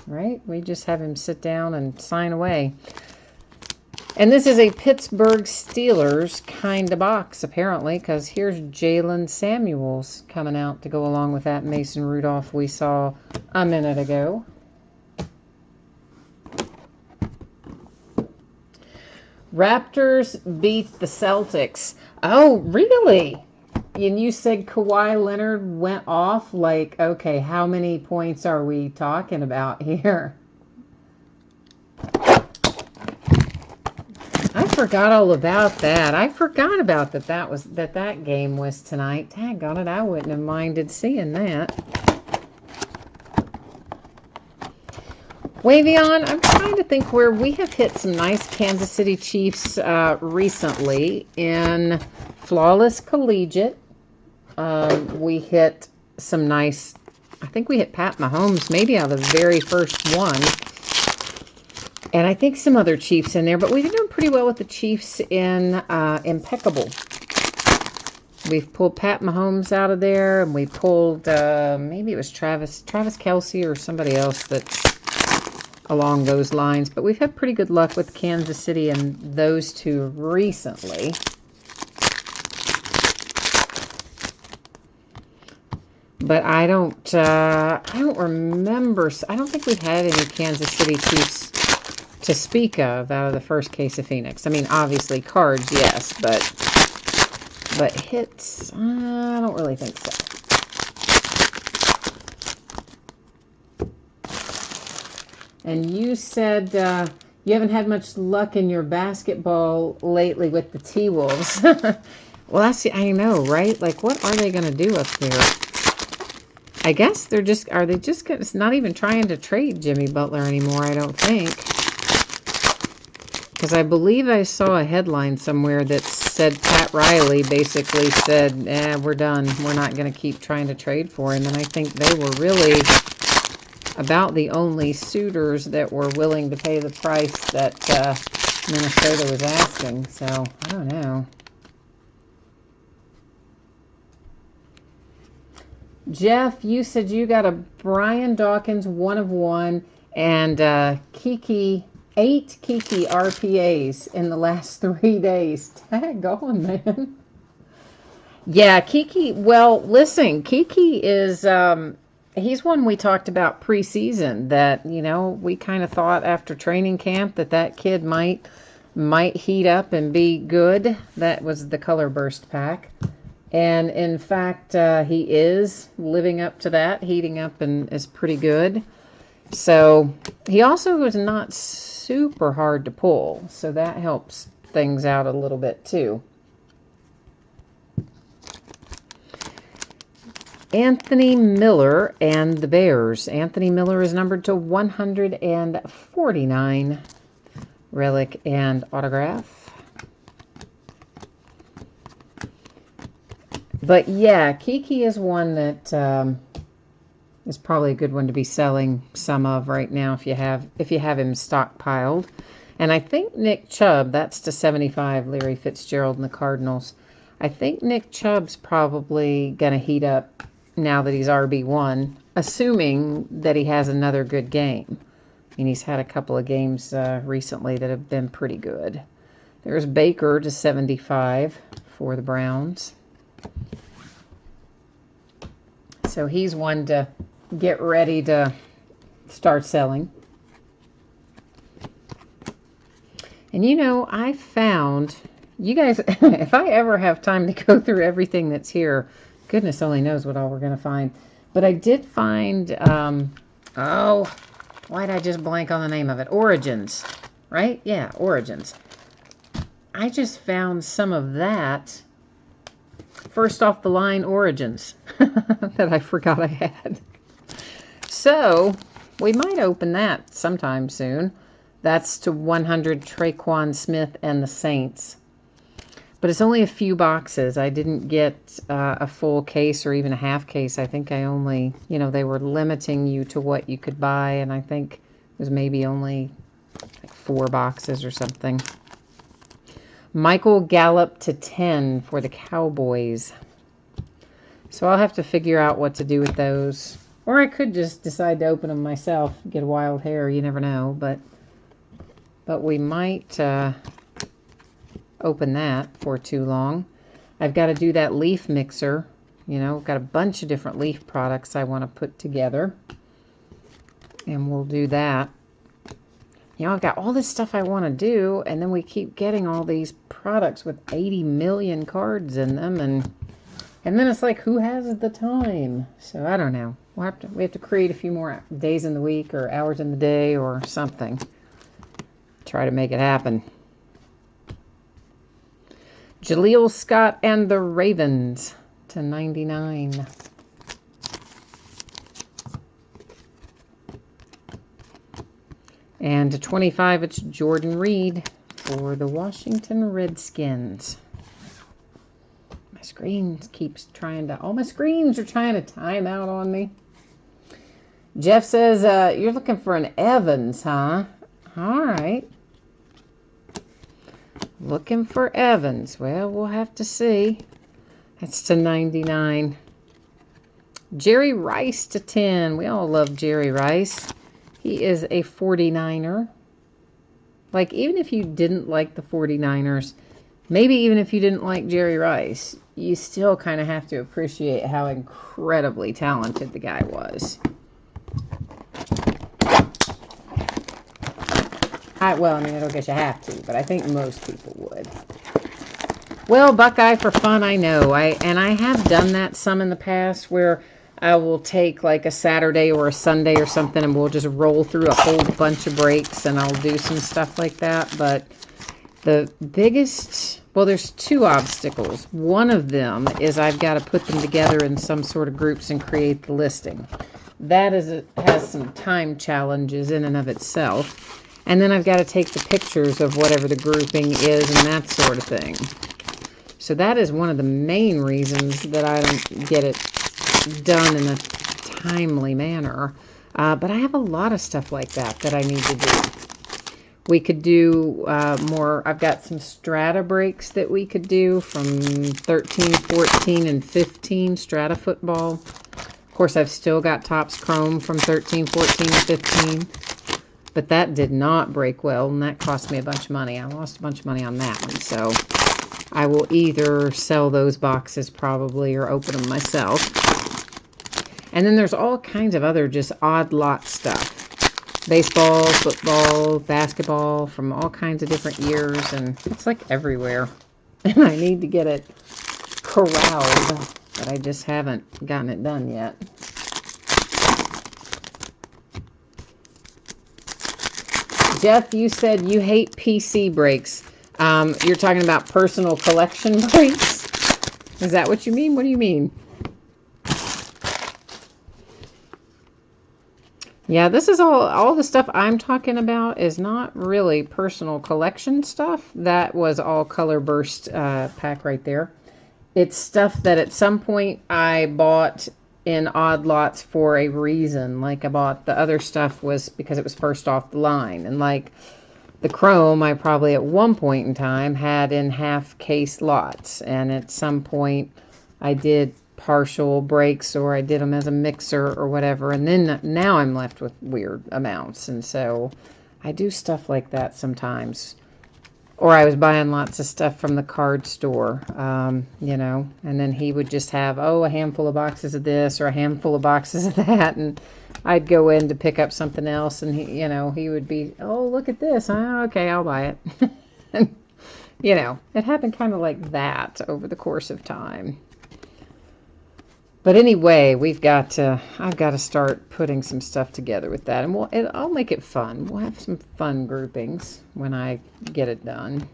Speaker 1: Right? We just have him sit down and sign away. And this is a Pittsburgh Steelers kind of box, apparently, because here's Jalen Samuels coming out to go along with that Mason Rudolph we saw a minute ago. Raptors beat the Celtics. Oh, really? And you said Kawhi Leonard went off? Like, okay, how many points are we talking about here? I forgot all about that. I forgot about that game was tonight. Daggone it, I wouldn't have minded seeing that. Wavion, I'm trying to think where we have hit some nice Kansas City Chiefs recently. In Flawless Collegiate, we hit some nice, I think we hit Pat Mahomes maybe out of the very first one. And I think some other Chiefs in there, but we've been doing pretty well with the Chiefs in Impeccable. We've pulled Pat Mahomes out of there, and we pulled, maybe it was Travis Kelce or somebody else that's along those lines. But we've had pretty good luck with Kansas City and those two recently. But I don't remember, I don't think we had any Kansas City Chiefs to speak of out of the first case of Phoenix. I mean, obviously cards, yes, but hits, I don't really think so. And you said you haven't had much luck in your basketball lately with the T-Wolves. Well, I know, right? Like, what are they going to do up there? I guess are they just not even trying to trade Jimmy Butler anymore, I don't think. Because I believe I saw a headline somewhere that said Pat Riley basically said, we're done. We're not going to keep trying to trade for him. And I think they were really about the only suitors that were willing to pay the price that Minnesota was asking. So, I don't know. Jeff, you said you got a Brian Dawkins 1 of 1 and Kiki... 8 Kiki RPAs in the last 3 days. Daggone, man. Yeah, Kiki, well, listen, Kiki is, he's one we talked about preseason that, you know, we kind of thought after training camp that kid might heat up and be good. That was the Color Burst pack. And in fact, he is living up to that, heating up and is pretty good. So he also was not super hard to pull, so that helps things out a little bit too. Anthony Miller and the Bears. Anthony Miller is numbered to 149. Relic and autograph. But yeah, Kiki is one that is probably a good one to be selling some of right now if you have him stockpiled. And I think Nick Chubb, that's to 75, Larry Fitzgerald and the Cardinals. I think Nick Chubb's probably going to heat up now that he's RB1, assuming that he has another good game. I mean, he's had a couple of games recently that have been pretty good. There's Baker to 75 for the Browns. So he's one to get ready to start selling. And you know, I found, you guys, if I ever have time to go through everything that's here, goodness only knows what all we're going to find. But I did find, oh, why did I just blank on the name of it? Origins, right? Yeah, Origins. I just found some of that first off the line Origins that I forgot I had. So, we might open that sometime soon. That's to 100 Traquan Smith and the Saints. But it's only a few boxes. I didn't get a full case or even a half case. I think I only, you know, they were limiting you to what you could buy. And I think it was maybe only like 4 boxes or something. Michael Gallup to 10 for the Cowboys. So I'll have to figure out what to do with those. Or I could just decide to open them myself, get a wild hair, you never know. But we might open that for too long. I've got to do that leaf mixer. You know, got a bunch of different leaf products I want to put together. And we'll do that. You know, I've got all this stuff I want to do, and then we keep getting all these products with 80 million cards in them, and then it's like, who has the time? So I don't know. We have to create a few more days in the week or hours in the day or something. Try to make it happen. Jaleel Scott and the Ravens to 99. And to 25, it's Jordan Reed for the Washington Redskins. My screen keeps trying to... All my screens are trying to time out on me. Jeff says, you're looking for an Evans, huh? All right. Looking for Evans. Well, we'll have to see. That's to 99. Jerry Rice to 10. We all love Jerry Rice. He is a 49er. Like, even if you didn't like the 49ers, maybe even if you didn't like Jerry Rice, you still kind of have to appreciate how incredibly talented the guy was. Well, I mean, I don't guess you have to, but I think most people would. Well, Buckeye for fun, I know. And I have done that some in the past where I will take like a Saturday or a Sunday or something and we'll just roll through a whole bunch of breaks and I'll do some stuff like that. But the biggest, well, there's two obstacles. One of them is I've got to put them together in some sort of groups and create the listing. That has some time challenges in and of itself. And then I've got to take the pictures of whatever the grouping is and that sort of thing. So that is one of the main reasons that I don't get it done in a timely manner. But I have a lot of stuff like that I need to do. We could do more. I've got some strata breaks that we could do from 13, 14, and 15 strata football. Of course, I've still got Topps Chrome from 13, 14, and 15. But that did not break well, and that cost me a bunch of money. I lost a bunch of money on that one. So I will either sell those boxes probably or open them myself. And then there's all kinds of other just odd lot stuff. Baseball, football, basketball from all kinds of different years. And it's like everywhere. And I need to get it corralled. But I just haven't gotten it done yet. Jeff, you said you hate PC breaks. You're talking about personal collection breaks? Is that what you mean? What do you mean? Yeah, this is all the stuff I'm talking about is not really personal collection stuff. That was all Color Burst pack right there. It's stuff that at some point I bought in odd lots for a reason. Like I bought the other stuff was because it was first off the line. And like the Chrome, I probably at one point in time had in half case lots. And at some point I did partial breaks or I did them as a mixer or whatever. And then now I'm left with weird amounts. And so I do stuff like that sometimes. Or I was buying lots of stuff from the card store, you know, and then he would just have, a handful of boxes of this or a handful of boxes of that. And I'd go in to pick up something else and he, you know, he would be, oh, look at this. Oh, okay, I'll buy it. And, you know, it happened kind of like that over the course of time. But anyway, I've got to start putting some stuff together with that. And I'll make it fun. We'll have some fun groupings when I get it done.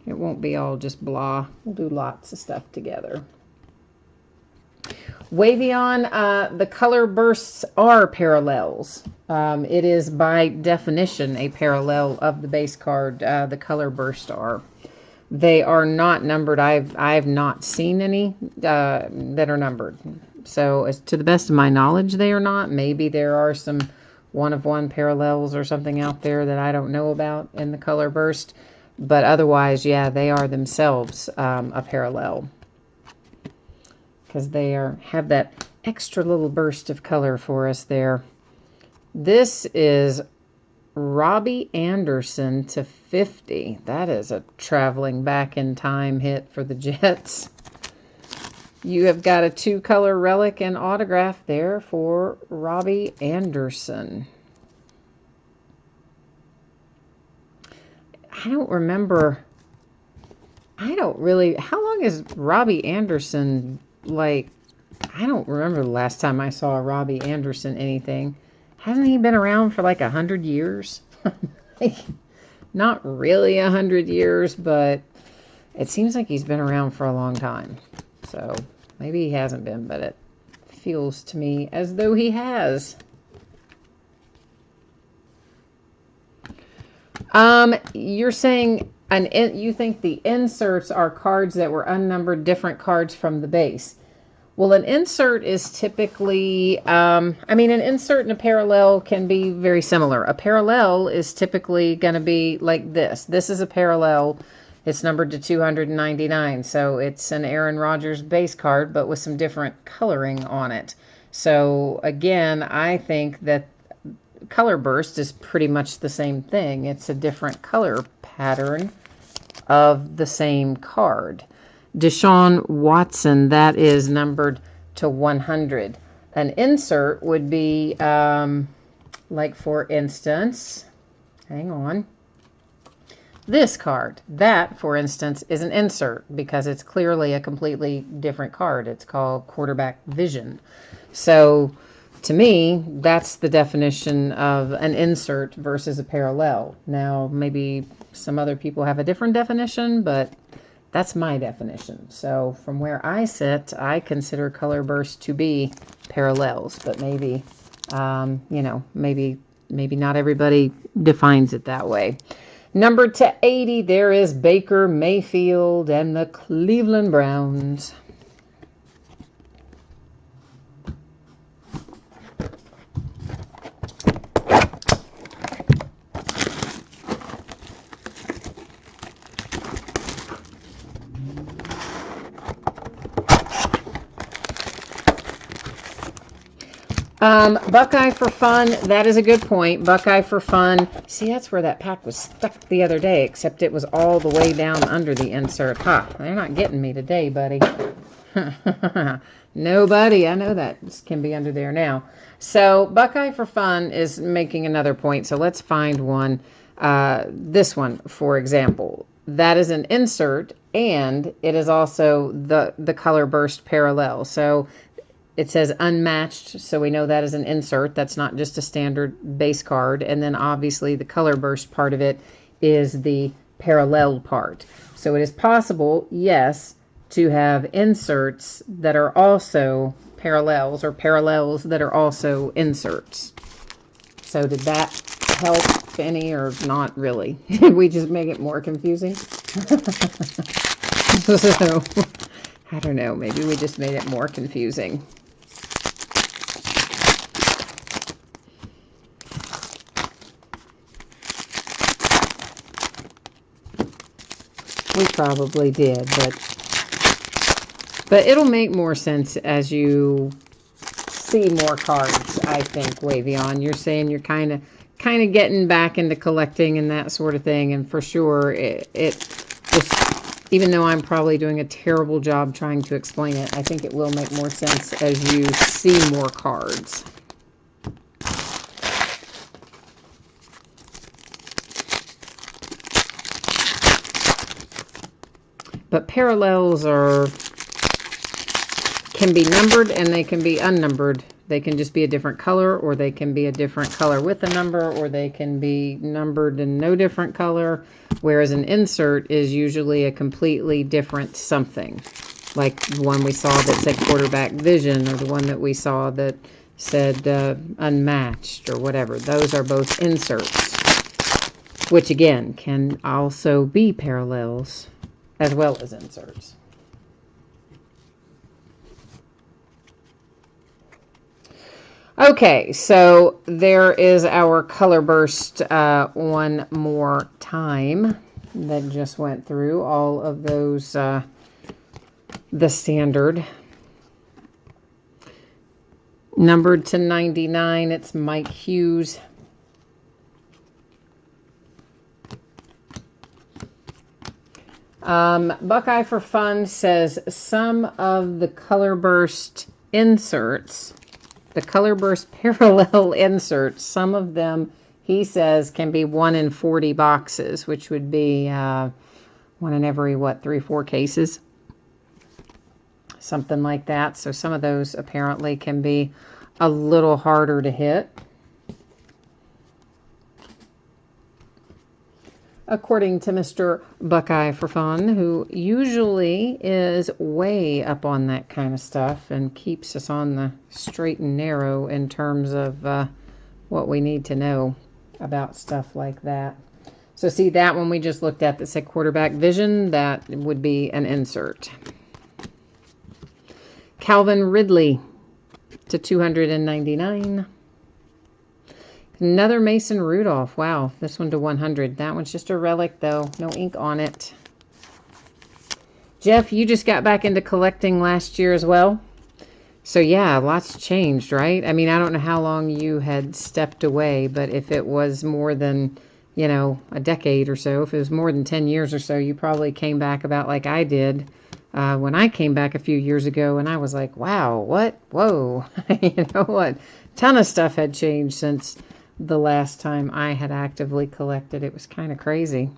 Speaker 1: It won't be all just blah. We'll do lots of stuff together. Wavion, the color bursts are parallels. It is by definition a parallel of the base card, the color bursts are. They are not numbered. I've not seen any that are numbered. So as to the best of my knowledge, they are not. Maybe there are some one-of-one parallels or something out there that I don't know about in the color burst. But otherwise, yeah, they are themselves a parallel. because they have that extra little burst of color for us there. This is Robbie Anderson to 50. That is a traveling back in time hit for the Jets. You have got a 2-color relic and autograph there for Robbie Anderson. I don't remember. How long is Robbie Anderson, like, I don't remember the last time I saw Robbie Anderson anything. Hasn't he been around for like 100 years? Not really 100 years, but it seems like he's been around for a long time. So maybe he hasn't been, but it feels to me as though he has. You're saying you think the inserts are cards that were unnumbered, different cards from the base. Well, an insert is typically, an insert and a parallel can be very similar. A parallel is typically going to be like this. This is a parallel. It's numbered to 299. So it's an Aaron Rodgers base card, but with some different coloring on it. So again, I think that color burst is pretty much the same thing. It's a different color pattern of the same card. Deshaun Watson, that is numbered to 100. An insert would be, like for instance, hang on, this card. That, for instance, is an insert because it's clearly a completely different card. It's called Quarterback Vision. So, to me, that's the definition of an insert versus a parallel. Now, maybe some other people have a different definition, but that's my definition. So from where I sit, I consider color burst to be parallels, but maybe, maybe not everybody defines it that way. Numbered to 80, there is Baker Mayfield and the Cleveland Browns. Buckeye for fun. That is a good point. Buckeye for fun. See, that's where that pack was stuck the other day, except it was all the way down under the insert. Ha, they're not getting me today, buddy. Nobody. I know that can be under there now. So Buckeye for fun is making another point. So let's find one. This one, for example. That is an insert, and it is also the color burst parallel. So it says unmatched, so we know that is an insert. That's not just a standard base card. And then obviously the color burst part of it is the parallel part. So it is possible, yes, to have inserts that are also parallels or parallels that are also inserts. So did that help any or not really? Did we just make it more confusing? So, I don't know. Maybe we just made it more confusing. We probably did, but it'll make more sense as you see more cards, I think, Wavion. You're saying you're kind of getting back into collecting and that sort of thing, and for sure, it just, even though I'm probably doing a terrible job trying to explain it, I think it will make more sense as you see more cards. But parallels can be numbered and they can be unnumbered. They can just be a different color, or they can be a different color with a number, or they can be numbered in no different color, whereas an insert is usually a completely different something. Like the one we saw that said Quarterback Vision, or the one that we saw that said unmatched, or whatever. Those are both inserts, which again can also be parallels as well as inserts. Okay, so there is our color burst one more time that just went through all of those, the standard Numbered to 99, it's Mike Hughes. Buckeye for Fun says some of the Colorburst inserts, the Colorburst parallel inserts, some of them, he says, can be 1 in 40 boxes, which would be 1 in every, 3-4 cases? Something like that. So some of those apparently can be a little harder to hit, according to Mr. Buckeye for Fun, who usually is way up on that kind of stuff and keeps us on the straight and narrow in terms of what we need to know about stuff like that. So see that one we just looked at that said quarterback vision, that would be an insert. Calvin Ridley to 299. Another Mason Rudolph. Wow, this one to 100. That one's just a relic, though. No ink on it. Jeff, you just got back into collecting last year as well? So, yeah, lots changed, right? I mean, I don't know how long you had stepped away, but if it was more than, a decade or so, if it was more than 10 years or so, you probably came back about like I did when I came back a few years ago, and I was like, wow, what? Whoa. You know what? Ton of stuff had changed since the last time I had actively collected. It was kind of crazy.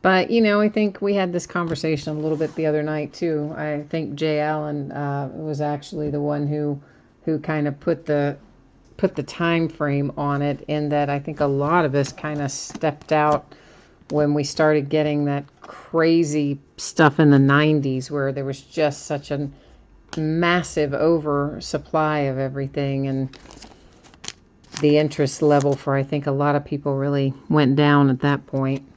Speaker 1: But, I think we had this conversation a little bit the other night, too. I think Jay Allen was actually the one who kind of put the time frame on it, in that I think a lot of us kind of stepped out when we started getting that crazy stuff in the 90s, where there was just such a massive oversupply of everything, and the interest level for, I think, a lot of people really went down at that point.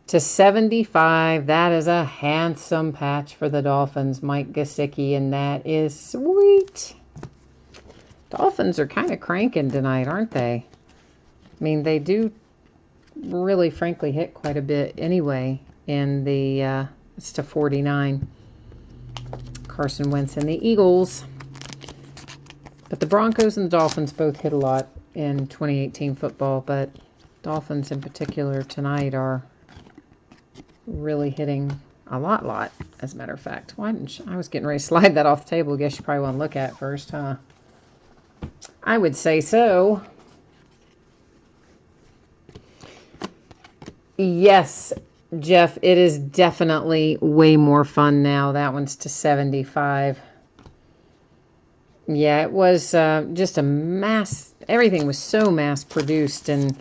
Speaker 1: To 75, that is a handsome patch for the Dolphins, Mike Gesicki, and that is sweet. Dolphins are kind of cranking tonight, aren't they? I mean, they do really, frankly, hit quite a bit anyway in the, it's to 49. Carson Wentz and the Eagles. But the Broncos and the Dolphins both hit a lot in 2018 football, but Dolphins in particular tonight are really hitting a lot, as a matter of fact. Why didn't I was getting ready to slide that off the table. I guess you probably want to look at it first, huh? I would say so. Yes, Jeff, it is definitely way more fun now. That one's to 75. Yeah, it was just a mass, everything was so mass produced, and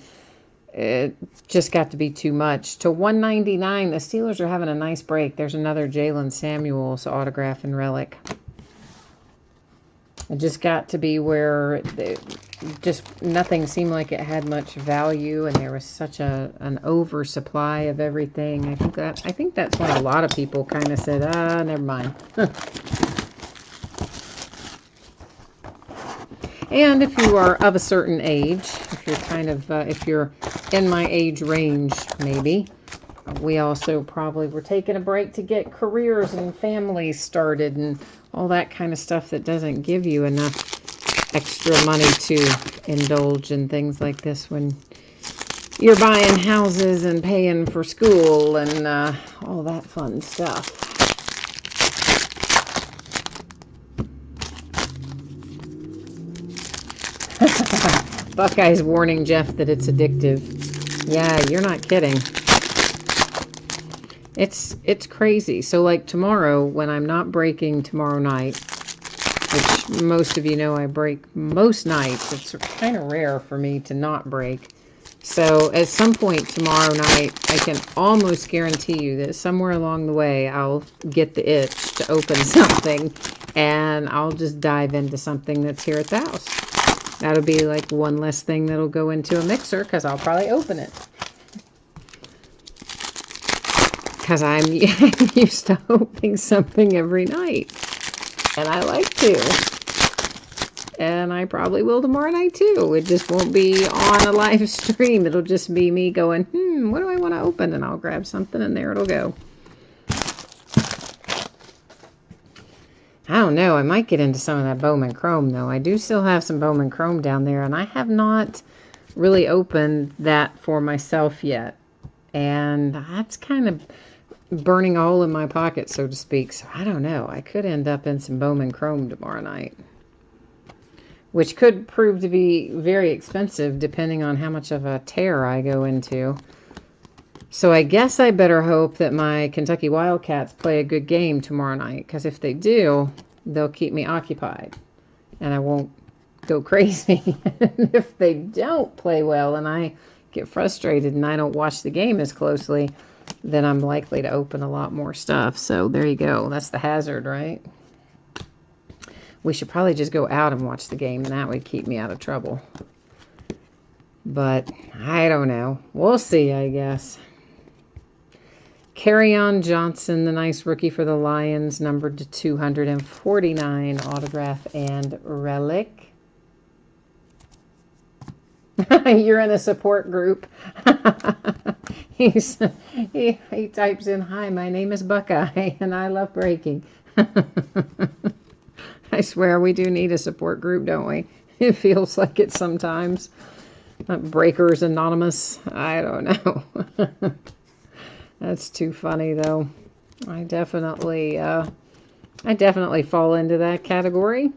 Speaker 1: it just got to be too much. To 199, the Steelers are having a nice break. There's another Jalen Samuels autograph and relic. It just got to be where just nothing seemed like it had much value, and there was such an oversupply of everything. I think that's when a lot of people kind of said, never mind. And if you are of a certain age, if you're if you're in my age range, maybe, we also probably were taking a break to get careers and families started and all that kind of stuff that doesn't give you enough extra money to indulge in things like this when you're buying houses and paying for school and all that fun stuff. Buckeye's warning Jeff that it's addictive. Yeah, you're not kidding. It's crazy. So like tomorrow, when I'm not breaking tomorrow night, which most of you know I break most nights, it's kind of rare for me to not break. So at some point tomorrow night, I can almost guarantee you that somewhere along the way, I'll get the itch to open something, and I'll just dive into something that's here at the house. That'll be like one less thing that'll go into a mixer, because I'll probably open it. Because I'm used to opening something every night. And I like to. And I probably will tomorrow night too. It just won't be on a live stream. It'll just be me going, what do I want to open? And I'll grab something and there it'll go. I don't know. I might get into some of that Bowman Chrome, though. I do still have some Bowman Chrome down there, and I have not really opened that for myself yet. And that's kind of burning a hole in my pocket, so to speak. So I don't know. I could end up in some Bowman Chrome tomorrow night, which could prove to be very expensive depending on how much of a tear I go into. So I guess I better hope that my Kentucky Wildcats play a good game tomorrow night, because if they do, they'll keep me occupied and I won't go crazy. If they don't play well and I get frustrated and I don't watch the game as closely, then I'm likely to open a lot more stuff. So there you go. That's the hazard, right? We should probably just go out and watch the game, and that would keep me out of trouble. But I don't know. We'll see, I guess. Kerryon Johnson, the nice rookie for the Lions, numbered to 249, autograph and relic. You're in a support group. he types in, "Hi, my name is Buckeye, and I love breaking." I swear we do need a support group, don't we? It feels like it sometimes. Breakers Anonymous. I don't know. That's too funny, though. I definitely fall into that category.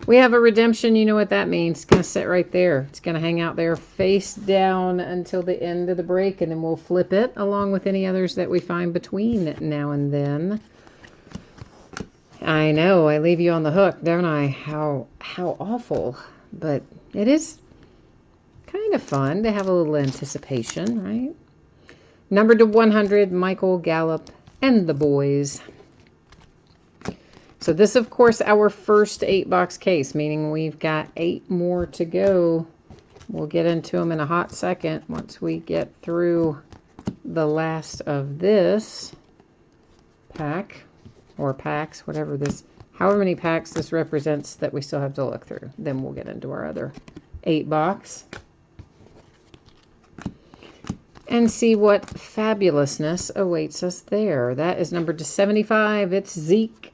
Speaker 1: We have a redemption. You know what that means. It's going to sit right there. It's going to hang out there face down until the end of the break, and then we'll flip it along with any others that we find between now and then. I know, I leave you on the hook, don't I? How awful. But it is kind of fun to have a little anticipation, right? Numbered to 100, Michael Gallup and the boys. So this, of course, our first 8-box case, meaning we've got 8 more to go. We'll get into them in a hot second once we get through the last of this pack, or packs, whatever this, however many packs this represents that we still have to look through. Then we'll get into our other 8-box. And see what fabulousness awaits us there. That is numbered to 75. It's Zeke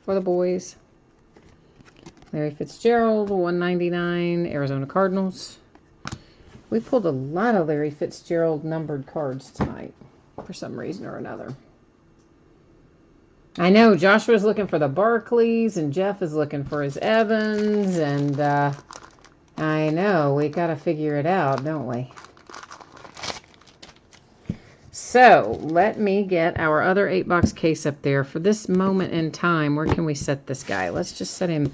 Speaker 1: for the boys. Larry Fitzgerald, 199, Arizona Cardinals. We pulled a lot of Larry Fitzgerald numbered cards tonight for some reason or another. I know Joshua's looking for the Barclays and Jeff is looking for his Evans, and I know we got to figure it out, don't we? So let me get our other 8-box case up there. For this moment in time, where can we set this guy? Let's just set him.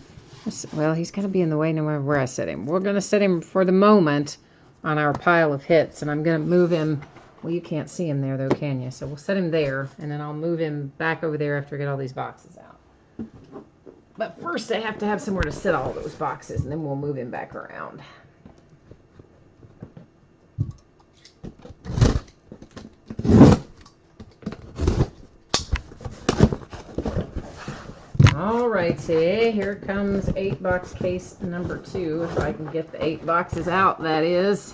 Speaker 1: Well, he's going to be in the way no matter where I set him. We're going to set him for the moment on our pile of hits, and I'm going to move him. Well, you can't see him there, though, can you? So we'll set him there, and then I'll move him back over there after I get all these boxes out. But first, I have to have somewhere to sit all those boxes, and then we'll move him back around. Alrighty, here comes 8-box case number 2. If I can get the 8 boxes out, that is.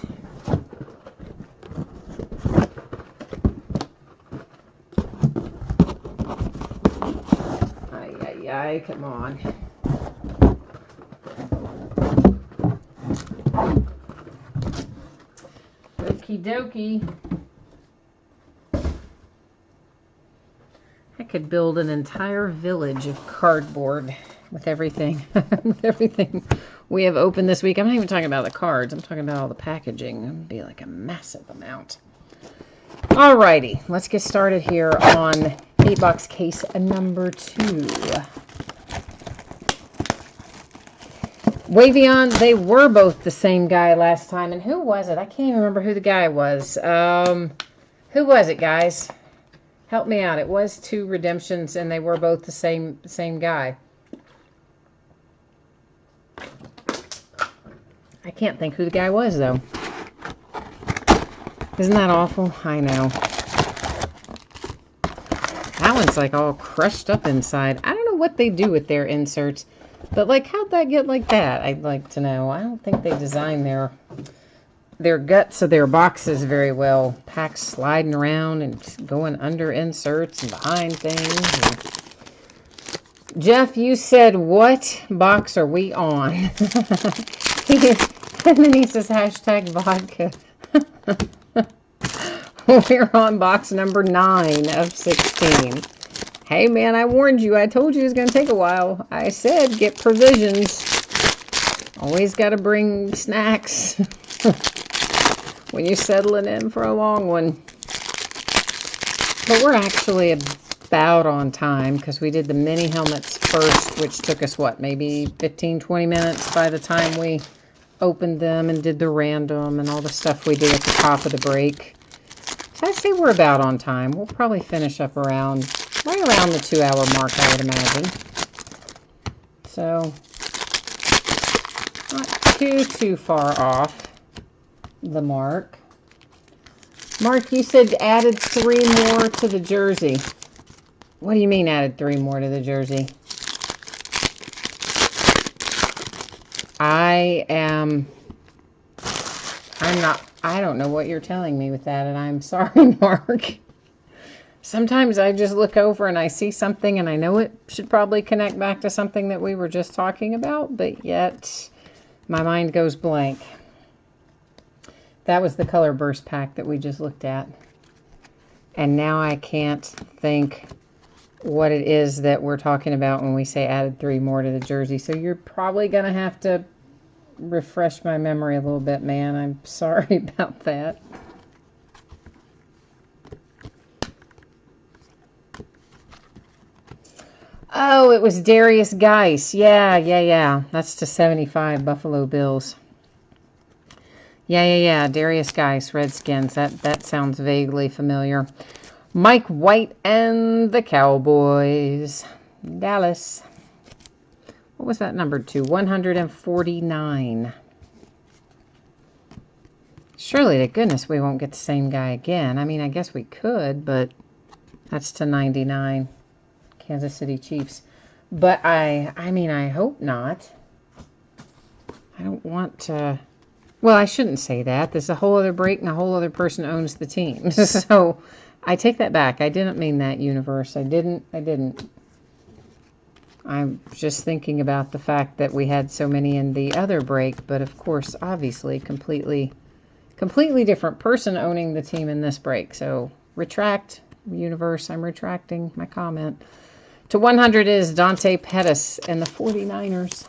Speaker 1: Ay, come on. Okie dokie. I could build an entire village of cardboard with everything, we have opened this week. I'm not even talking about the cards. I'm talking about all the packaging. It would be like a massive amount. Alrighty, let's get started here on 8-box case number 2. Wavion, they were both the same guy last time. And who was it? I can't even remember who the guy was. Who was it, guys? Help me out. It was 2 redemptions, and they were both the same guy. I can't think who the guy was, though. Isn't that awful? I know. That one's like all crushed up inside. I don't know what they do with their inserts, but like, how'd that get like that? I'd like to know. I don't think they designed their guts of their boxes very well. Packs sliding around and going under inserts and behind things. And Jeff, you said, what box are we on? And then he says, hashtag vodka. We're on box number 9 of 16. Hey, man, I warned you. I told you it was going to take a while. I said, get provisions. Always got to bring snacks when you're settling in for a long one. But we're actually about on time because we did the mini helmets first, which took us, what, maybe 15, 20 minutes by the time we opened them and did the random and all the stuff we do at the top of the break. So I'd say we're about on time. We'll probably finish up right around the 2-hour mark, I would imagine. So, not too far off the mark. Mark, you said added 3 more to the jersey. What do you mean added 3 more to the jersey? I don't know what you're telling me with that, and I'm sorry, Mark. Sometimes I just look over and I see something and I know it should probably connect back to something that we were just talking about, but yet my mind goes blank. That was the color burst pack that we just looked at. And now I can't think what it is that we're talking about when we say added 3 more to the jersey. So you're probably going to have to refresh my memory a little bit, man. I'm sorry about that. Oh, it was Darius Geis. Yeah. That's to 75 Buffalo Bills. Yeah. Darius Geis, Redskins. That sounds vaguely familiar. Mike White and the Cowboys. Dallas. What was that number to? 149. Surely to goodness we won't get the same guy again. I mean, I guess we could, but that's to 99. Kansas City Chiefs. But I mean, I hope not. I don't want to... Well, I shouldn't say that. There's a whole other break and a whole other person owns the team. So I take that back. I didn't mean that, universe. I didn't. I'm just thinking about the fact that we had so many in the other break, but of course, obviously, completely different person owning the team in this break. So retract, universe. I'm retracting my comment. To 100 is Dante Pettis and the 49ers.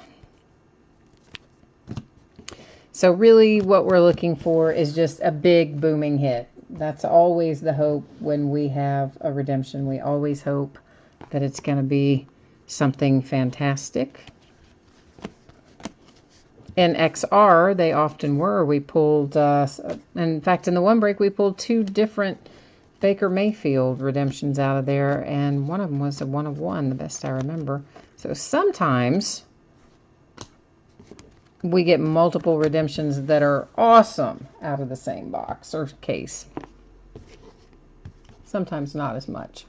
Speaker 1: So really what we're looking for is just a big booming hit. That's always the hope when we have a redemption. We always hope that it's going to be something fantastic. In XR, they often were. We pulled, in fact, in the one break, we pulled 2 different Baker Mayfield redemptions out of there, and one of them was a 1 of 1, the best I remember. So sometimes we get multiple redemptions that are awesome out of the same box or case. Sometimes not as much.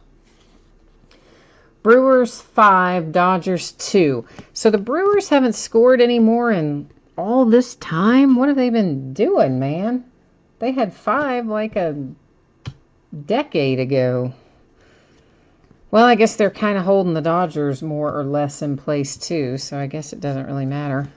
Speaker 1: Brewers 5, Dodgers 2. So the Brewers haven't scored anymore in all this time? What have they been doing, man? They had 5 like a decade ago. Well, I guess they're kind of holding the Dodgers more or less in place too, so I guess it doesn't really matter.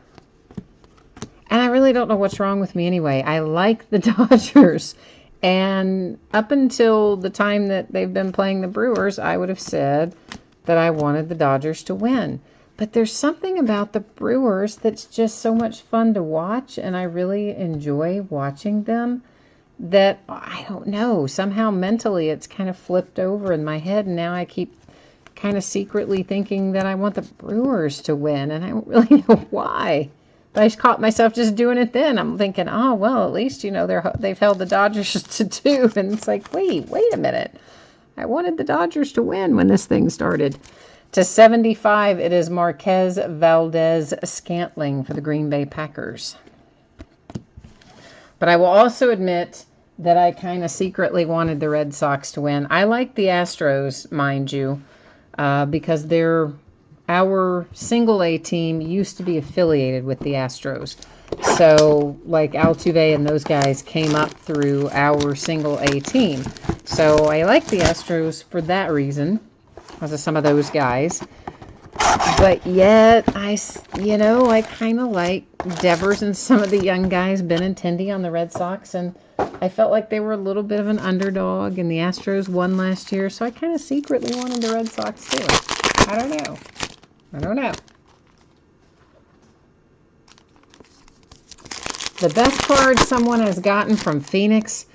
Speaker 1: And I really don't know what's wrong with me anyway. I like the Dodgers. And up until the time that they've been playing the Brewers, I would have said that I wanted the Dodgers to win. But there's something about the Brewers that's just so much fun to watch, and I really enjoy watching them, that, I don't know, somehow mentally it's kind of flipped over in my head, and now I keep kind of secretly thinking that I want the Brewers to win, and I don't really know why. But I just caught myself just doing it then. I'm thinking, oh, well, at least, you know, they've held the Dodgers to 2. And it's like, wait a minute. I wanted the Dodgers to win when this thing started. To 75, it is Marquez Valdez-Scantling for the Green Bay Packers. But I will also admit that I kind of secretly wanted the Red Sox to win. I like the Astros, mind you, because our single A team used to be affiliated with the Astros. So, like Altuve and those guys came up through our single A team. So, I like the Astros for that reason, because of some of those guys. But yet, you know, I kind of like Devers and some of the young guys, Benintendi on the Red Sox, and I felt like they were a little bit of an underdog, and the Astros won last year, so I kind of secretly wanted the Red Sox too. I don't know. I don't know. The best card someone has gotten from Phoenix,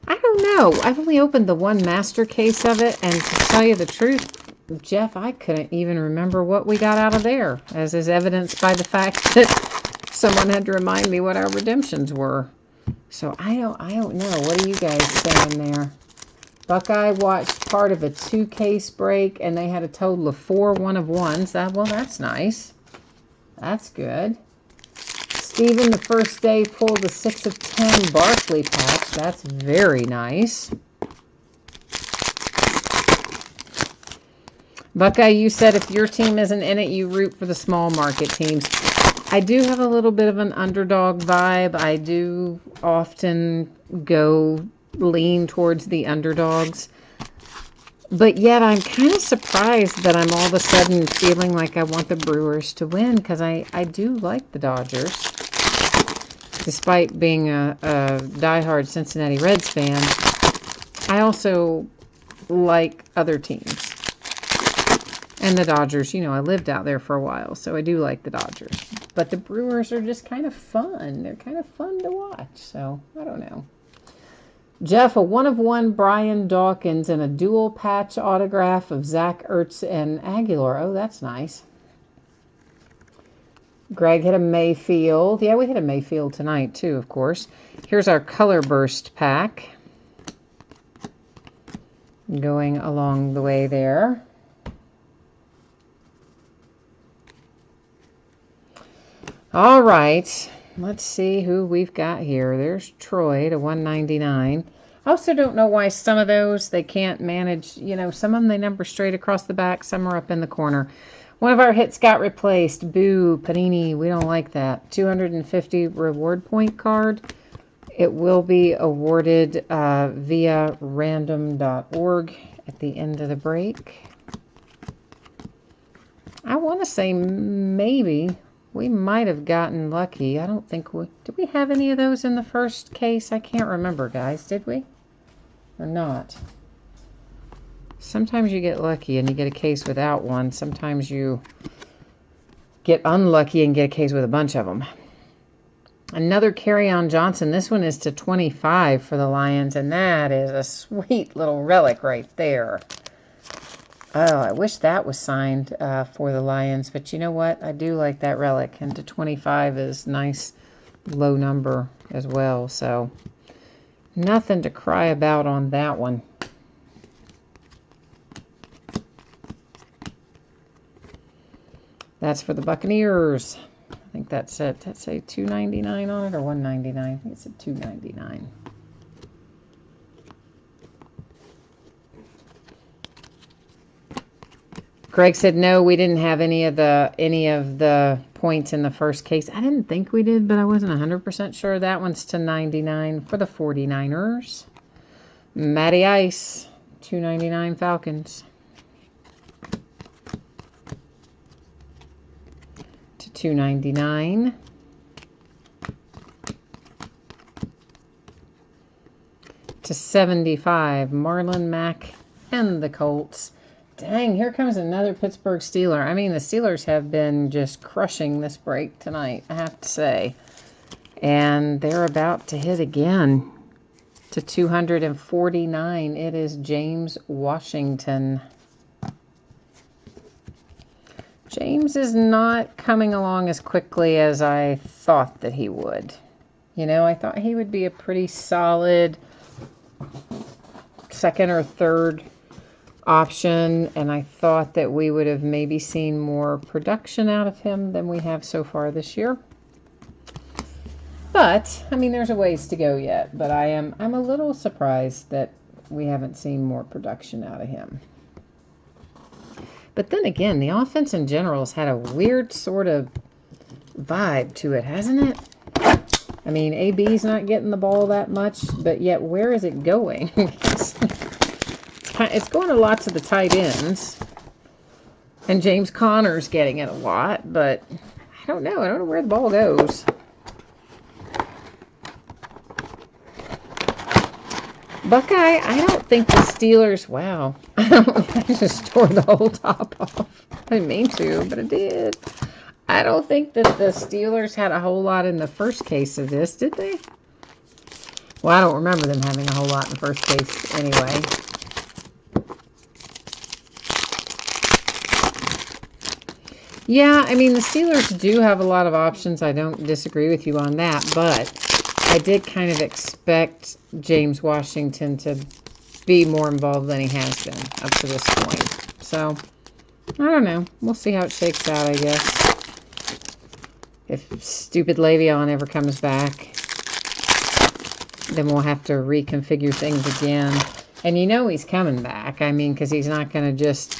Speaker 1: I don't know. I've only opened the one master case of it, and to tell you the truth, Jeff, I couldn't even remember what we got out of there, as is evidenced by the fact that someone had to remind me what our redemptions were. So I don't know. What are you guys saying there? Buckeye watched part of a 2-case break, and they had a total of 4 1-of-1s. Well, that's nice. That's good. Steven, the first day, pulled a 6-of-10 Barkley patch. That's very nice. Buckeye, you said if your team isn't in it, you root for the small market teams. I do have a little bit of an underdog vibe. I do often lean towards the underdogs. But yet I'm kind of surprised that I'm all of a sudden feeling like I want the Brewers to win, because I do like the Dodgers. Despite being a diehard Cincinnati Reds fan, I also like other teams. And the Dodgers, you know, I lived out there for a while, so I do like the Dodgers. But the Brewers are just kind of fun. They're kind of fun to watch, so I don't know. Jeff, a 1-of-1 Brian Dawkins and a dual patch autograph of Zach Ertz and Aguilar. Oh, that's nice. Greg hit a Mayfield. Yeah, we hit a Mayfield tonight, too, of course. Here's our Color Burst pack. Going along the way there. All right, let's see who we've got here. There's Troy to 199. I also don't know why some of those they can't manage. You know, some of them they number straight across the back. Some are up in the corner. One of our hits got replaced. Boo, Panini, we don't like that. 250 reward point card. It will be awarded via random.org at the end of the break. I want to say maybe we might have gotten lucky. I don't think did we have any of those in the first case? I can't remember, guys. Did we? Or not? Sometimes you get lucky and you get a case without one. Sometimes you get unlucky and get a case with a bunch of them. Another Kerryon Johnson. This one is to 25 for the Lions, and that is a sweet little relic right there. Oh, I wish that was signed for the Lions, but you know what? I do like that relic, and to 25 is nice low number as well, so nothing to cry about on that one. That's for the Buccaneers. I think that's it. That's a $2.99 on it, or $1.99. I think it's a $2.99. Greg said no, we didn't have any of the points in the first case. I didn't think we did, but I wasn't 100% sure. That one's to 99 for the 49ers. Matty Ice, $2.99 Falcons. To $2.99. To 75, Marlon Mack and the Colts. Dang, here comes another Pittsburgh Steeler. I mean, the Steelers have been just crushing this break tonight, I have to say. And they're about to hit again to 249. It is James Washington. James is not coming along as quickly as I thought that he would. You know, I thought he would be a pretty solid second or third option, and I thought that we would have maybe seen more production out of him than we have so far this year. But I mean, there's a ways to go yet, but I'm a little surprised that we haven't seen more production out of him. But then again, the offense in general has had a weird sort of vibe to it, hasn't it? I mean, AB's not getting the ball that much, but yet where is it going? It's going to lots of the tight ends. And James Conner's getting it a lot, but I don't know. I don't know where the ball goes. Buckeye, I don't think the Steelers... Wow. I just tore the whole top off. I didn't mean to, but I did. I don't think that the Steelers had a whole lot in the first case of this, did they? Well, I don't remember them having a whole lot in the first case anyway. Yeah, I mean, the Steelers do have a lot of options. I don't disagree with you on that, but I did kind of expect James Washington to be more involved than he has been up to this point. So, I don't know. We'll see how it shakes out, I guess. If stupid Le'Veon ever comes back, then we'll have to reconfigure things again. And you know he's coming back. I mean, because he's not going to just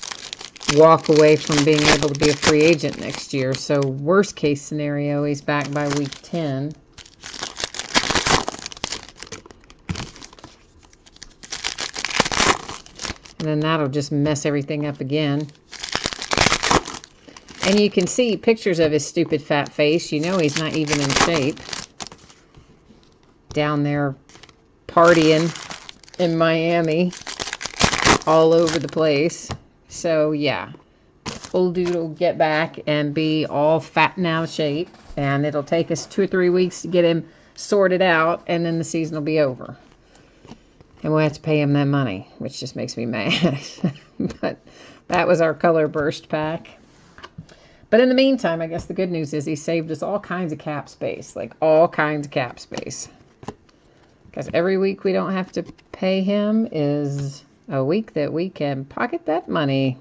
Speaker 1: walk away from being able to be a free agent next year. So, worst case scenario, he's back by week 10. And then that'll just mess everything up again. And you can see pictures of his stupid fat face. You know he's not even in shape. Down there partying in Miami. All over the place. So, yeah. Old dude will get back and be all fat and out of shape. And it'll take us 2 or 3 weeks to get him sorted out. And then the season will be over. And we'll have to pay him that money, which just makes me mad. But that was our color burst pack. But in the meantime, I guess the good news is he saved us all kinds of cap space. Like all kinds of cap space. Because every week we don't have to pay him is a week that we can pocket that money.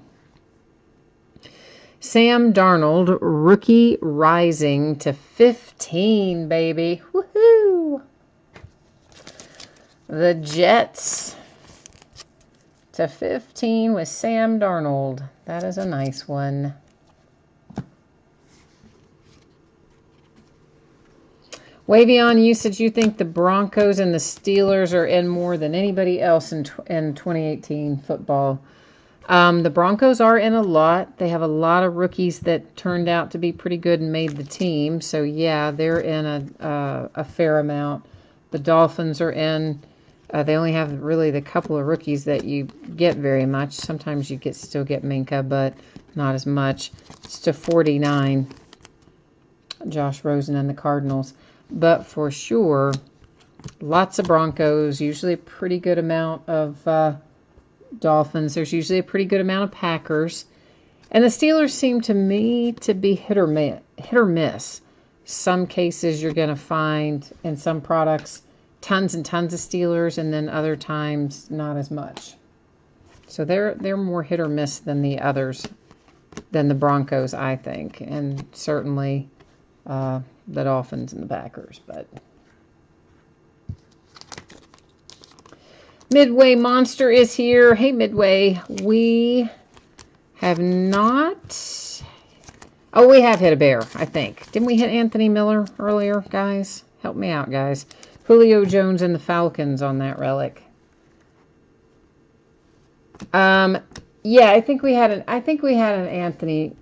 Speaker 1: Sam Darnold, rookie rising to 15, baby. Woohoo! The Jets to 15 with Sam Darnold. That is a nice one. Wavion, you said you think the Broncos and the Steelers are in more than anybody else in 2018 football. The Broncos are in a lot. They have a lot of rookies that turned out to be pretty good and made the team. So, yeah, they're in a fair amount. The Dolphins are in. They only have really the couple of rookies that you get very much. Sometimes you still get Minka, but not as much. It's to 49. Josh Rosen and the Cardinals. But for sure, lots of Broncos, usually a pretty good amount of Dolphins. There's usually a pretty good amount of Packers. And the Steelers seem to me to be hit or miss. Some cases you're going to find in some products tons and tons of Steelers, and then other times not as much. So they're more hit or miss than the others, than the Broncos, I think. And certainly the Dolphins and the Packers, but Midway Monster is here. Hey, Midway, we have not... Oh, we have hit a bear, I think. Didn't we hit Anthony Miller earlier, guys? Help me out, guys. Julio Jones and the Falcons on that relic. Yeah, I think we had an Anthony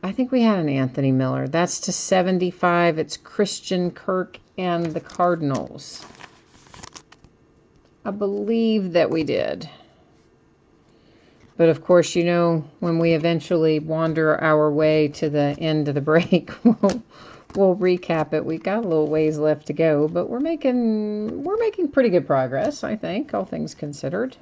Speaker 1: Miller. That's to 75. It's Christian Kirk and the Cardinals. I believe that we did. But of course, you know, when we eventually wander our way to the end of the break, we'll recap it. We've got a little ways left to go, but we're making pretty good progress, I think, all things considered.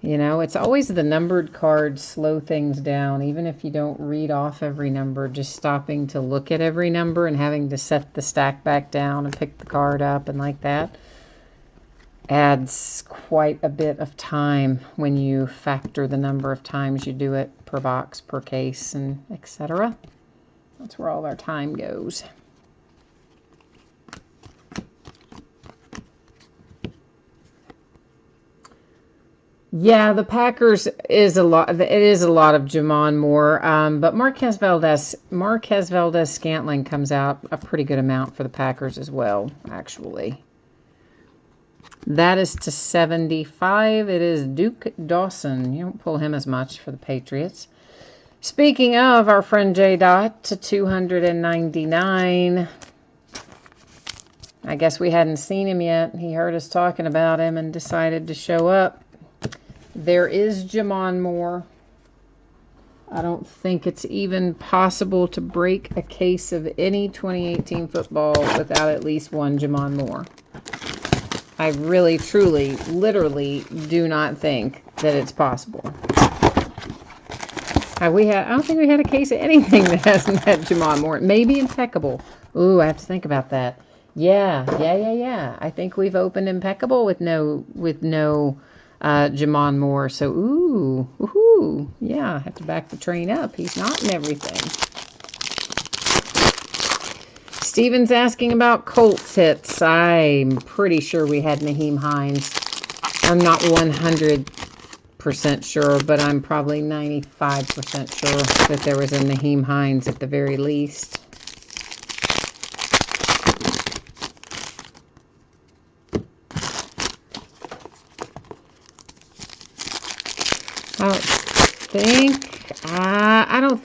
Speaker 1: You know, it's always the numbered cards slow things down, even if you don't read off every number. Just stopping to look at every number and having to set the stack back down and pick the card up and like that adds quite a bit of time when you factor the number of times you do it per box, per case, and etc. That's where all our time goes. Yeah, the Packers is a lot. It is a lot of Jamon Moore, but Marquez Valdez-Scantling comes out a pretty good amount for the Packers as well, actually. That is to 75. It is Duke Dawson. You don't pull him as much for the Patriots. Speaking of our friend J. Dot, to 299. I guess we hadn't seen him yet. He heard us talking about him and decided to show up. There is Jamon Moore. I don't think it's even possible to break a case of any 2018 football without at least one Jamon Moore. I really, truly, literally do not think that it's possible. I don't think we had a case of anything that hasn't had Jamon Moore. Maybe Impeccable. Ooh, I have to think about that. Yeah. I think we've opened Impeccable with no Jamon Moore. So, ooh, yeah, I have to back the train up. He's not in everything. Steven's asking about Colts hits. I'm pretty sure we had Naheem Hines. I'm not 100% sure, but I'm probably 95% sure that there was a Naheem Hines at the very least.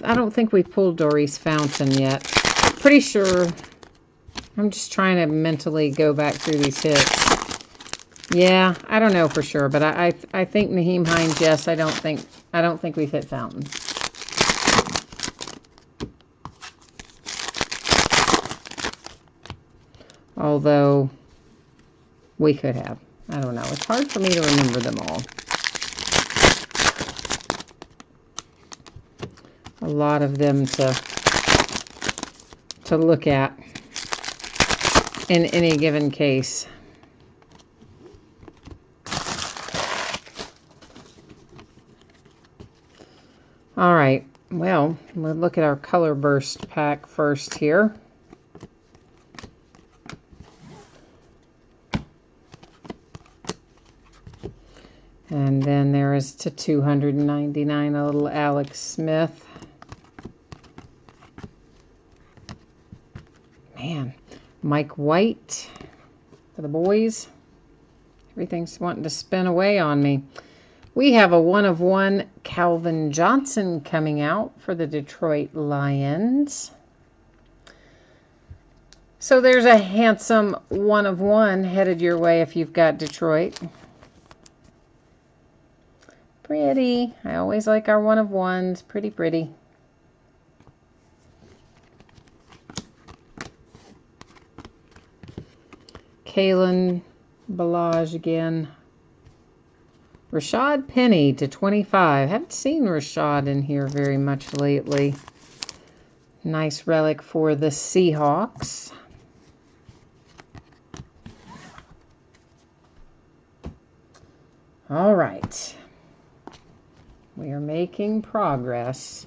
Speaker 1: I don't think we pulled Doris Fountain yet. Pretty sure. I'm just trying to mentally go back through these hits. Yeah, I don't know for sure, but I think Naheem Hines, yes. I don't think we've hit Fountain. Although we could have. I don't know. It's hard for me to remember them all. A lot of them to look at in any given case. All right, well, we'll look at our color burst pack first here. And then there is to 299 a little Alex Smith. Man, Mike White for the boys. Everything's wanting to spin away on me. We have a 1/1 Calvin Johnson coming out for the Detroit Lions. So there's a handsome 1/1 headed your way if you've got Detroit. Pretty. I always like our 1/1s. Pretty, pretty. Kalen Balaj again. Rashad Penny to 25. Haven't seen Rashad in here very much lately. Nice relic for the Seahawks. All right. We are making progress.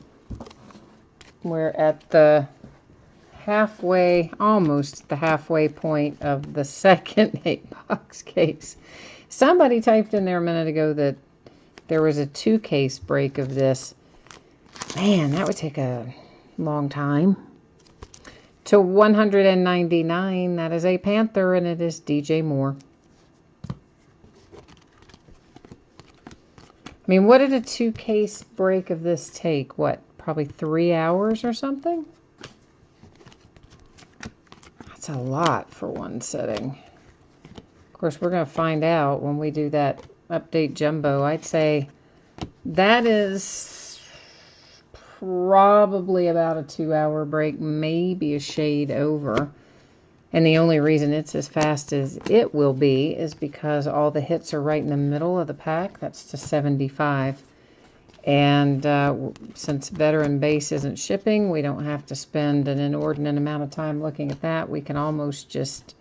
Speaker 1: We're at the halfway, almost the halfway point of the second 8-box case. Somebody typed in there a minute ago that there was a 2-case break of this. Man, that would take a long time. To 199, that is a Panther, and it is DJ Moore. I mean, what did a 2-case break of this take? What, probably 3 hours or something? That's a lot for one setting. Of course, we're going to find out when we do that update jumbo. I'd say that is probably about a 2-hour break, maybe a shade over. And the only reason it's as fast as it will be is because all the hits are right in the middle of the pack. That's to 75. And since veteran base isn't shipping, we don't have to spend an inordinate amount of time looking at that. We can almost just,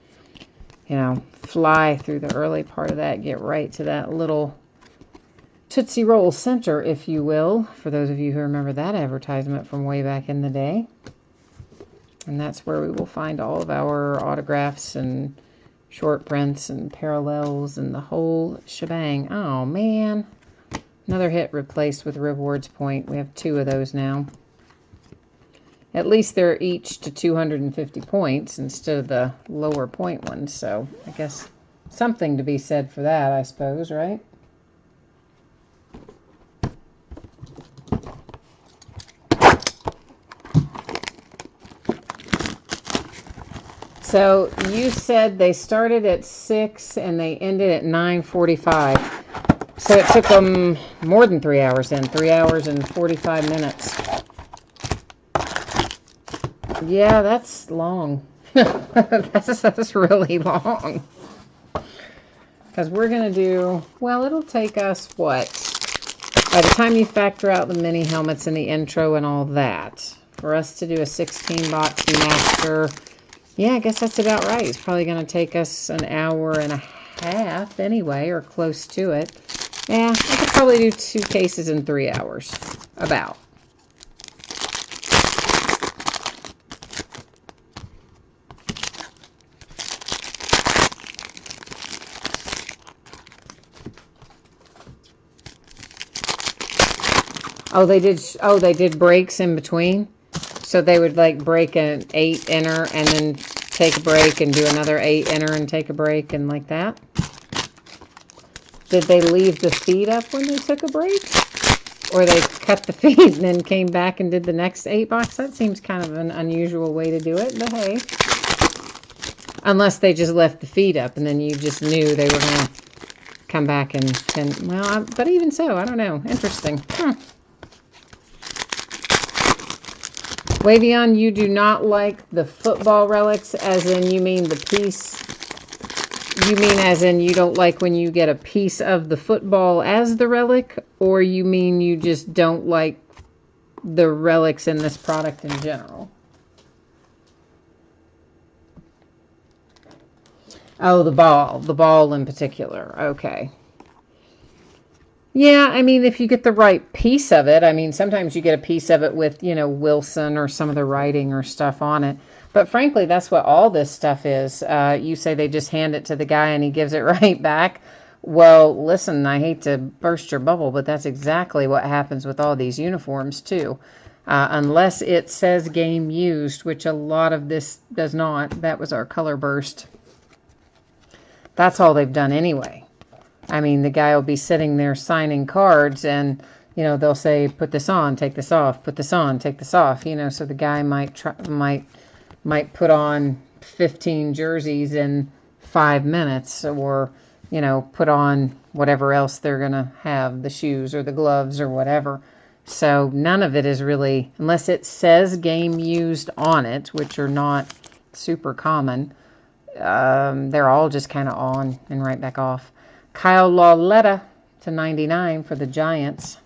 Speaker 1: fly through the early part of that, get right to that little Tootsie Roll center, if you will, for those of you who remember that advertisement from way back in the day. And that's where we will find all of our autographs and short prints and parallels and the whole shebang. Oh, man. Another hit replaced with rewards point. We have 2 of those now. At least they're each to 250 points instead of the lower point ones. So I guess something to be said for that, I suppose, right? So you said they started at 6 and they ended at 9:45. So it took them more than 3 hours then, 3 hours and 45 minutes. Yeah, that's long. That's really long. Because we're going to do, well, it'll take us what? By the time you factor out the mini helmets and the intro and all that, for us to do a 16-box master, yeah, I guess that's about right. It's probably going to take us an hour and a half anyway, or close to it. Yeah, I could probably do 2 cases in 3 hours, about. Oh, they did. Oh, they did breaks in between. So they would like break an 8 inner and then take a break and do another 8 inner and take a break and like that. Did they leave the feed up when they took a break, or they cut the feed and then came back and did the next 8 box? That seems kind of an unusual way to do it. But hey, unless they just left the feed up and then you just knew they were gonna come back and well, but even so, I don't know. Interesting. Wavion, you do not like the football relics, as in you mean the piece, you mean as in you don't like when you get a piece of the football as the relic, or you mean you just don't like the relics in this product in general? Oh, the ball in particular. Okay. Yeah, I mean, if you get the right piece of it, I mean, sometimes you get a piece of it with, you know, Wilson or some of the writing or stuff on it. But frankly, that's what all this stuff is. You say they just hand it to the guy and he gives it right back. Well, listen, I hate to burst your bubble, but that's exactly what happens with all these uniforms, too. Unless it says game used, which a lot of this does not. That was our color burst. That's all they've done anyway. I mean, the guy will be sitting there signing cards and, you know, they'll say, put this on, take this off, put this on, take this off, you know, so the guy might put on 15 jerseys in 5 minutes, or, you know, put on whatever else they're going to have, the shoes or the gloves or whatever. So none of it is really, unless it says game used on it, which are not super common, they're all just kind of on and right back off. Kyle Lauletta to 99 for the Giants.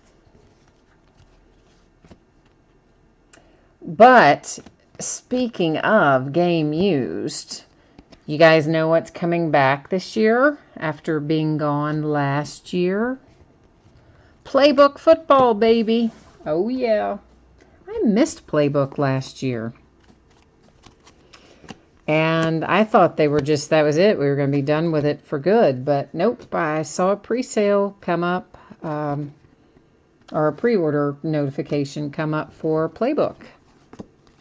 Speaker 1: But speaking of game used, you guys know what's coming back this year after being gone last year? Playbook football, baby. Oh, yeah. I missed Playbook last year. And I thought they were just, that was it. We were going to be done with it for good. But nope, I saw a pre-sale come up, or a pre-order notification come up for Playbook.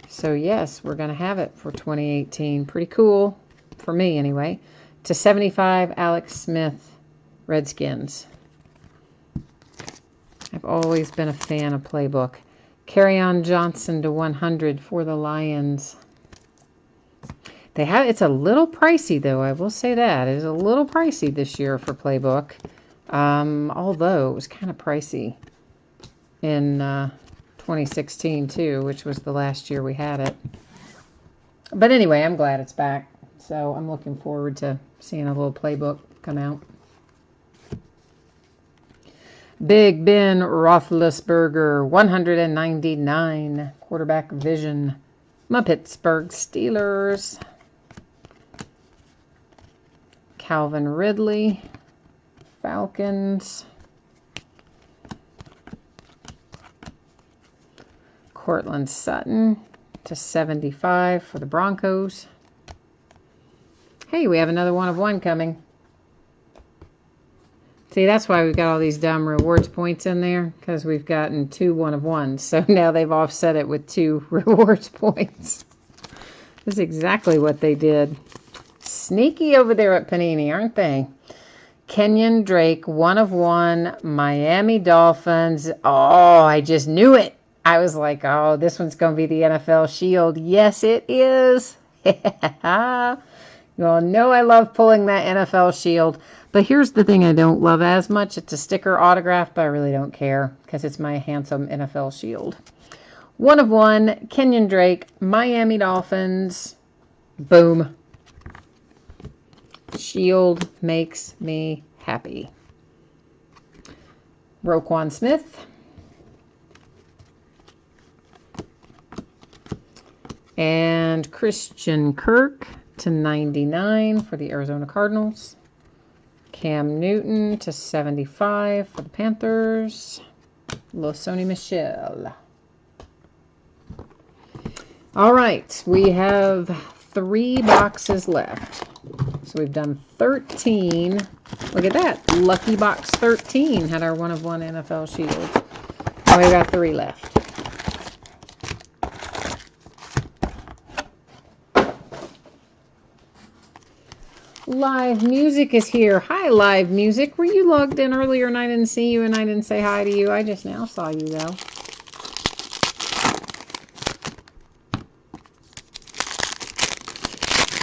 Speaker 1: So yes, we're going to have it for 2018. Pretty cool, for me anyway. To 75, Alex Smith, Redskins. I've always been a fan of Playbook. Kerryon Johnson to 100 for the Lions. They have, it's a little pricey though, I will say that. It is a little pricey this year for Playbook. Although it was kind of pricey in 2016 too, which was the last year we had it. But anyway, I'm glad it's back. So I'm looking forward to seeing a little Playbook come out. Big Ben Roethlisberger, 199. Quarterback vision. My Pittsburgh Steelers. Calvin Ridley, Falcons. Cortland Sutton to 75 for the Broncos. Hey, we have another one of one coming. See, that's why we've got all these dumb rewards points in there, because we've gotten 2 one of ones. So now they've offset it with 2 rewards points. That's exactly what they did. sneaky over there at Panini, aren't they? Kenyon Drake, 1/1, Miami Dolphins. Oh, I just knew it. I was like, oh, this one's going to be the NFL Shield. Yes, it is. You all know I love pulling that NFL Shield. But here's the thing I don't love as much. It's a sticker autograph, but I really don't care because it's my handsome NFL Shield. 1/1, Kenyon Drake, Miami Dolphins. Boom. Shield makes me happy. Roquan Smith. And Christian Kirk /99 for the Arizona Cardinals. Cam Newton /75 for the Panthers. Losoni Michel. All right, we have 3 boxes left. So we've done 13. Look at that. Lucky box 13 had our 1/1 NFL Shield. Now we've got 3 left. Live Music is here. Hi, Live Music. Were you logged in earlier and I didn't see you and I didn't say hi to you? I just now saw you, though.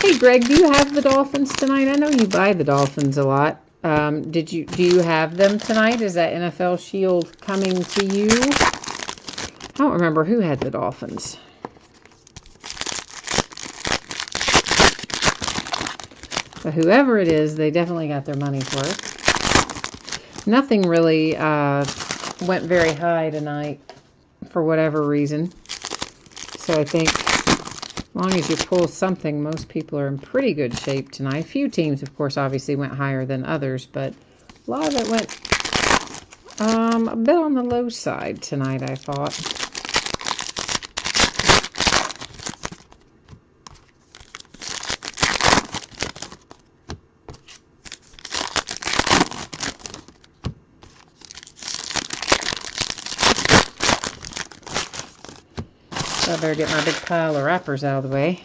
Speaker 1: Hey, Greg, do you have the Dolphins tonight? I know you buy the Dolphins a lot. Do you have them tonight? Is that NFL Shield coming to you? I don't remember who had the Dolphins. But whoever it is, they definitely got their money's worth. Nothing really went very high tonight for whatever reason. So I think as long as you pull something, most people are in pretty good shape tonight. A few teams, of course, obviously went higher than others, but a lot of it went a bit on the low side tonight, I thought. So I better get my big pile of wrappers out of the way.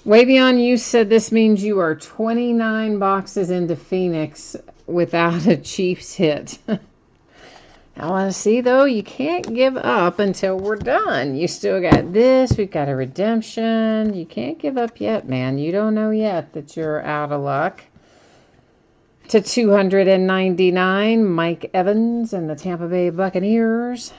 Speaker 1: Wavion, you said this means you are 29 boxes into Phoenix without a Chiefs hit. I want to see, though, you can't give up until we're done. You still got this. We've got a redemption. You can't give up yet, man. You don't know yet that you're out of luck. /299, Mike Evans and the Tampa Bay Buccaneers.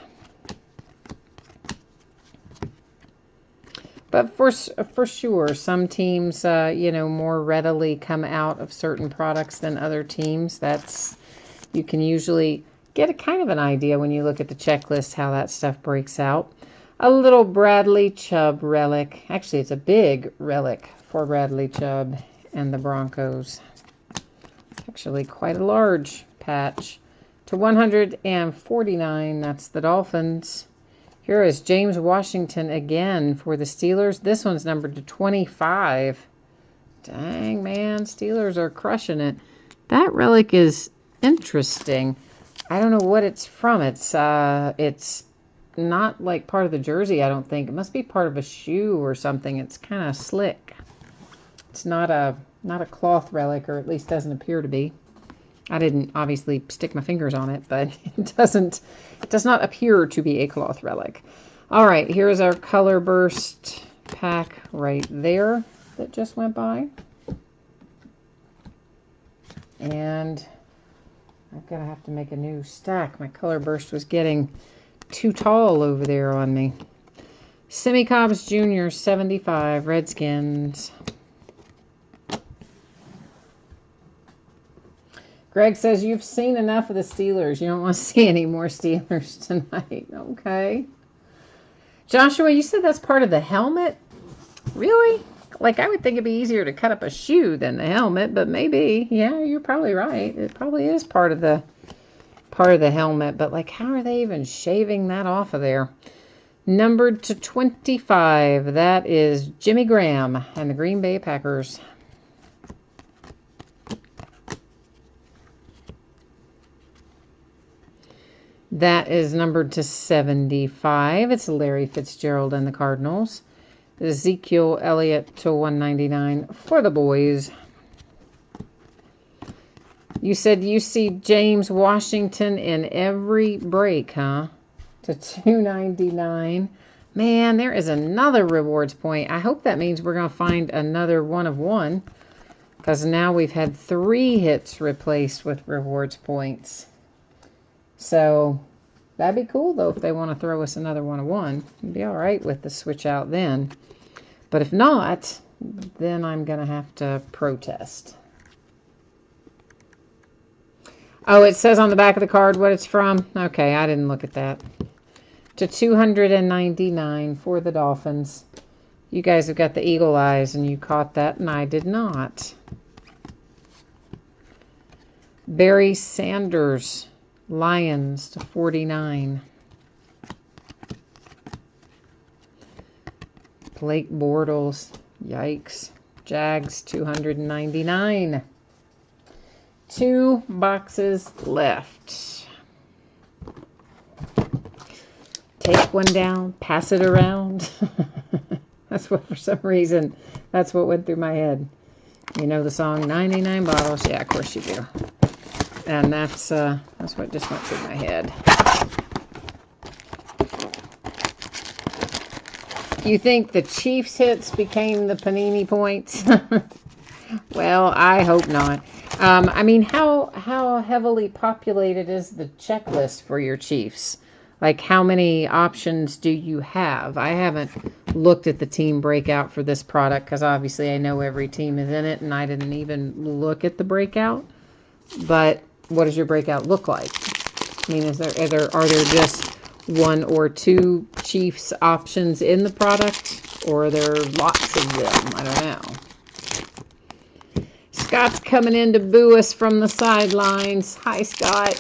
Speaker 1: But for sure, some teams, more readily come out of certain products than other teams. You can usually get a kind of an idea when you look at the checklist how that stuff breaks out. A little Bradley Chubb relic. Actually, it's a big relic for Bradley Chubb and the Broncos. Actually, quite a large patch. /149, that's the Dolphins. Here is James Washington again for the Steelers. This one's numbered /25. Dang, man, Steelers are crushing it. That relic is interesting. I don't know what it's from. It's not like part of the jersey, I don't think. It must be part of a shoe or something. It's kind of slick. It's not a cloth relic, or at least doesn't appear to be. I didn't obviously stick my fingers on it, but it does not appear to be a cloth relic. All right, here's our Color Burst pack right there that just went by. And I'm going to have to make a new stack. My Color Burst was getting too tall over there on me. Simmie Cobbs Jr., 75, Redskins. Greg says, you've seen enough of the Steelers. You don't want to see any more Steelers tonight. Okay. Joshua, you said that's part of the helmet? Really? Like, I would think it'd be easier to cut up a shoe than the helmet, but maybe. Yeah, you're probably right. It probably is part of the helmet, but like, how are they even shaving that off of there? Numbered /25. That is Jimmy Graham and the Green Bay Packers. That is numbered to 75. It's Larry Fitzgerald and the Cardinals. Ezekiel Elliott to 199 for the boys. You said you see James Washington in every break, huh? To 299. Man, there is another rewards point. I hope that means we're going to find another one of one, because now we've had 3 hits replaced with rewards points. So that'd be cool, though, if they want to throw us another one of one. It'd be all right with the switch out then. But if not, then I'm going to have to protest. Oh, it says on the back of the card what it's from? Okay, I didn't look at that. To 299 for the Dolphins. You guys have got the eagle eyes, and you caught that, and I did not. Barry Sanders, Lions to 49. Blake Bortles, yikes. Jags, 299. 2 boxes left. Take one down, pass it around. That's what, for some reason, that's what went through my head. You know the song 99 Bottles? Yeah, of course you do. And that's what just went through my head. You think the Chiefs hits became the Panini points? Well, I hope not. I mean, how heavily populated is the checklist for your Chiefs? Like, how many options do you have? I haven't looked at the team breakout for this product because obviously I know every team is in it, and I didn't even look at the breakout. But what does your breakout look like? I mean, are there just 1 or 2 Chiefs options in the product, or are there lots of them? I don't know. Scott's coming in to boo us from the sidelines. Hi, Scott.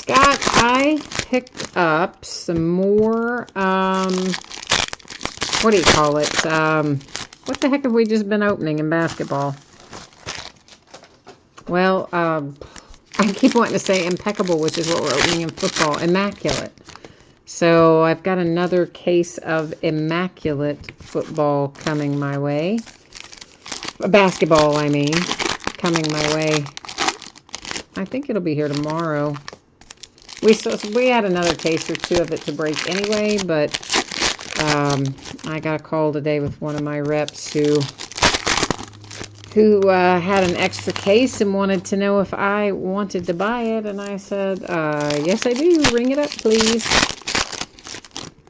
Speaker 1: Scott, I picked up some more, what do you call it? What the heck have we just been opening in basketball? Well, I keep wanting to say impeccable, which is what we're opening in football. Immaculate. So I've got another case of immaculate football coming my way. Basketball, I mean, coming my way. I think it'll be here tomorrow. We had another case or 2 of it to break anyway, but I got a call today with one of my reps who had an extra case and wanted to know if I wanted to buy it, and I said, yes I do, ring it up please.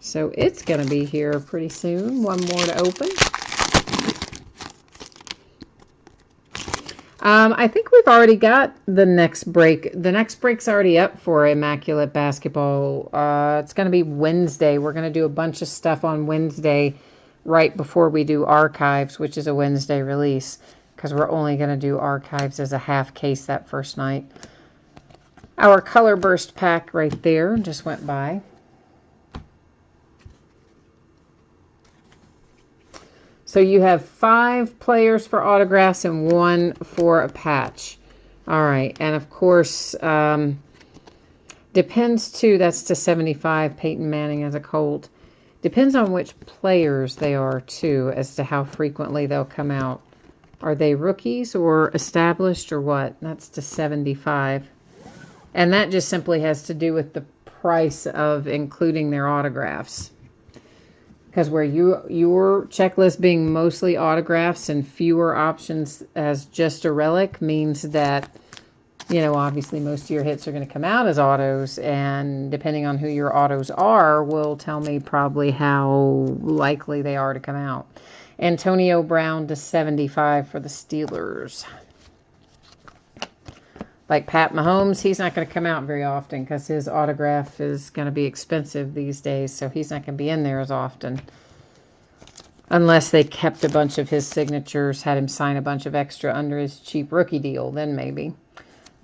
Speaker 1: So it's going to be here pretty soon. One more to open. I think we've already got the next break. The next break's already up for Immaculate Basketball. It's going to be Wednesday. We're going to do a bunch of stuff on Wednesday right before we do Archives, which is a Wednesday release, because we're only going to do Archives as a half case that first night. Our Color Burst pack right there just went by. So you have 5 players for autographs and 1 for a patch. All right. And of course, depends too, that's to 75, Peyton Manning as a Colt. Depends on which players they are too, as to how frequently they'll come out. Are they rookies or established or what? That's to 75. And that just simply has to do with the price of including their autographs. Because where your checklist being mostly autographs and fewer options as just a relic means that, you know, obviously most of your hits are going to come out as autos, and depending on who your autos are will tell me probably how likely they are to come out. Antonio Brown to 75 for the Steelers. Like Pat Mahomes, he's not going to come out very often because his autograph is going to be expensive these days, so he's not going to be in there as often. Unless they kept a bunch of his signatures, had him sign a bunch of extra under his cheap rookie deal, then maybe.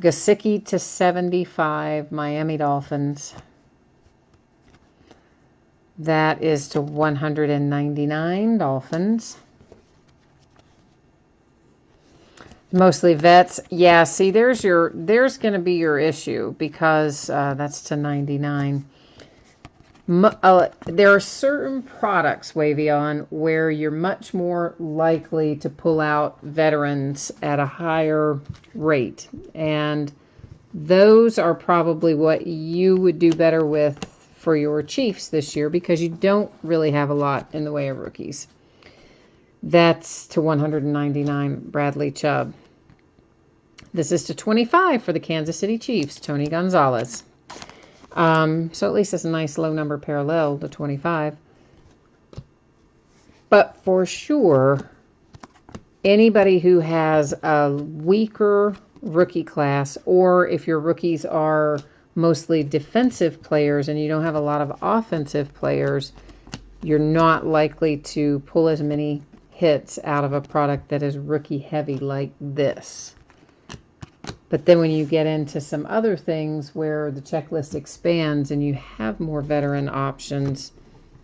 Speaker 1: Gesicki to 75, Miami Dolphins. That is to 199 Dolphins. Mostly vets. Yeah, see, there's going to be your issue because that's to 99. There are certain products, Wavion, where you're much more likely to pull out veterans at a higher rate. And those are probably what you would do better with for your Chiefs this year because you don't really have a lot in the way of rookies. That's to 199, Bradley Chubb. This is to 25 for the Kansas City Chiefs, Tony Gonzalez. So at least it's a nice low number parallel to 25. But for sure, anybody who has a weaker rookie class, or if your rookies are mostly defensive players and you don't have a lot of offensive players, you're not likely to pull as many hits out of a product that is rookie heavy like this. But then when you get into some other things where the checklist expands and you have more veteran options,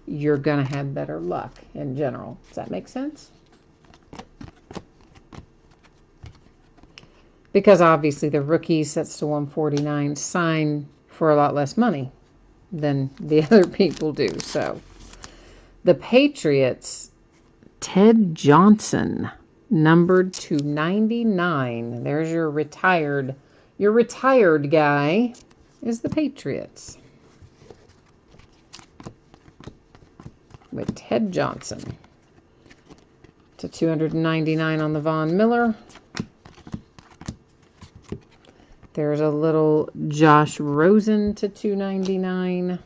Speaker 1: you're going to have better luck in general. Does that make sense? Because obviously the rookies, that's to 149, sign for a lot less money than the other people do. So the Patriots, Ted Johnson, numbered to 99. There's your retired guy is the Patriots with Ted Johnson to 299 on the Von Miller. There's a little Josh Rosen to 299.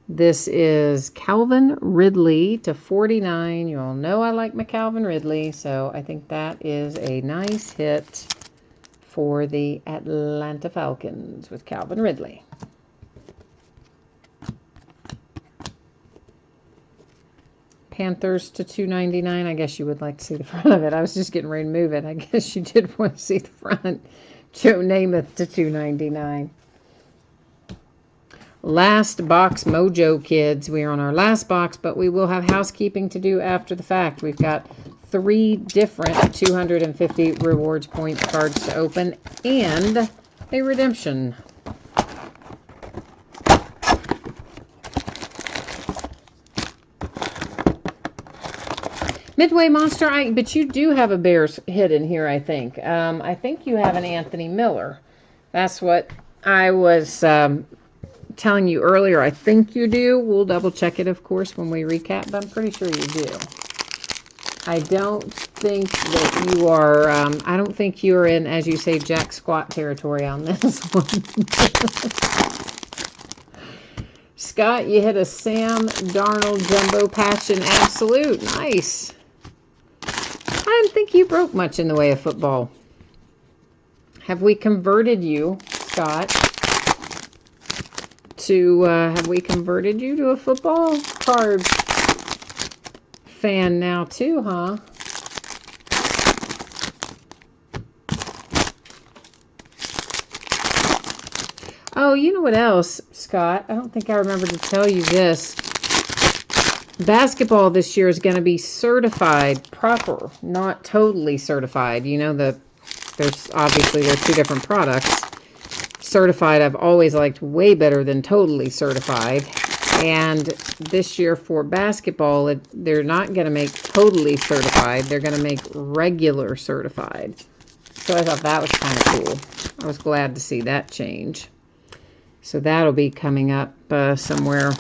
Speaker 1: This is Calvin Ridley to 49. You all know I like my Calvin Ridley, so I think that is a nice hit for the Atlanta Falcons with Calvin Ridley. Panthers to 299. I guess you would like to see the front of it. I was just getting ready to move it. I guess you did want to see the front. Joe Namath to 299. Last box mojo, kids. We are on our last box, but we will have housekeeping to do after the fact. We've got 3 different 250 rewards points cards to open and a redemption. Midway Monster, but you do have a Bears hit in here, I think. I think you have an Anthony Miller. That's what I was telling you earlier. I think you do. We'll double check it, of course, when we recap, but I'm pretty sure you do. I don't think that you are, I don't think you're in, as you say, jack squat territory on this one. Scott, you hit a Sam Darnold jumbo patch in absolute. Nice. I didn't think you broke much in the way of football. Have we converted you, Scott, to, have we converted you to a football card fan now too, huh? Oh, you know what else, Scott? I don't think I remember to tell you this. Basketball this year is going to be certified proper, not totally certified. You know, there's 2 different products. Certified I've always liked way better than totally certified. And this year for basketball, they're not going to make totally certified. They're going to make regular certified. So I thought that was kind of cool. I was glad to see that change. So that'll be coming up somewhere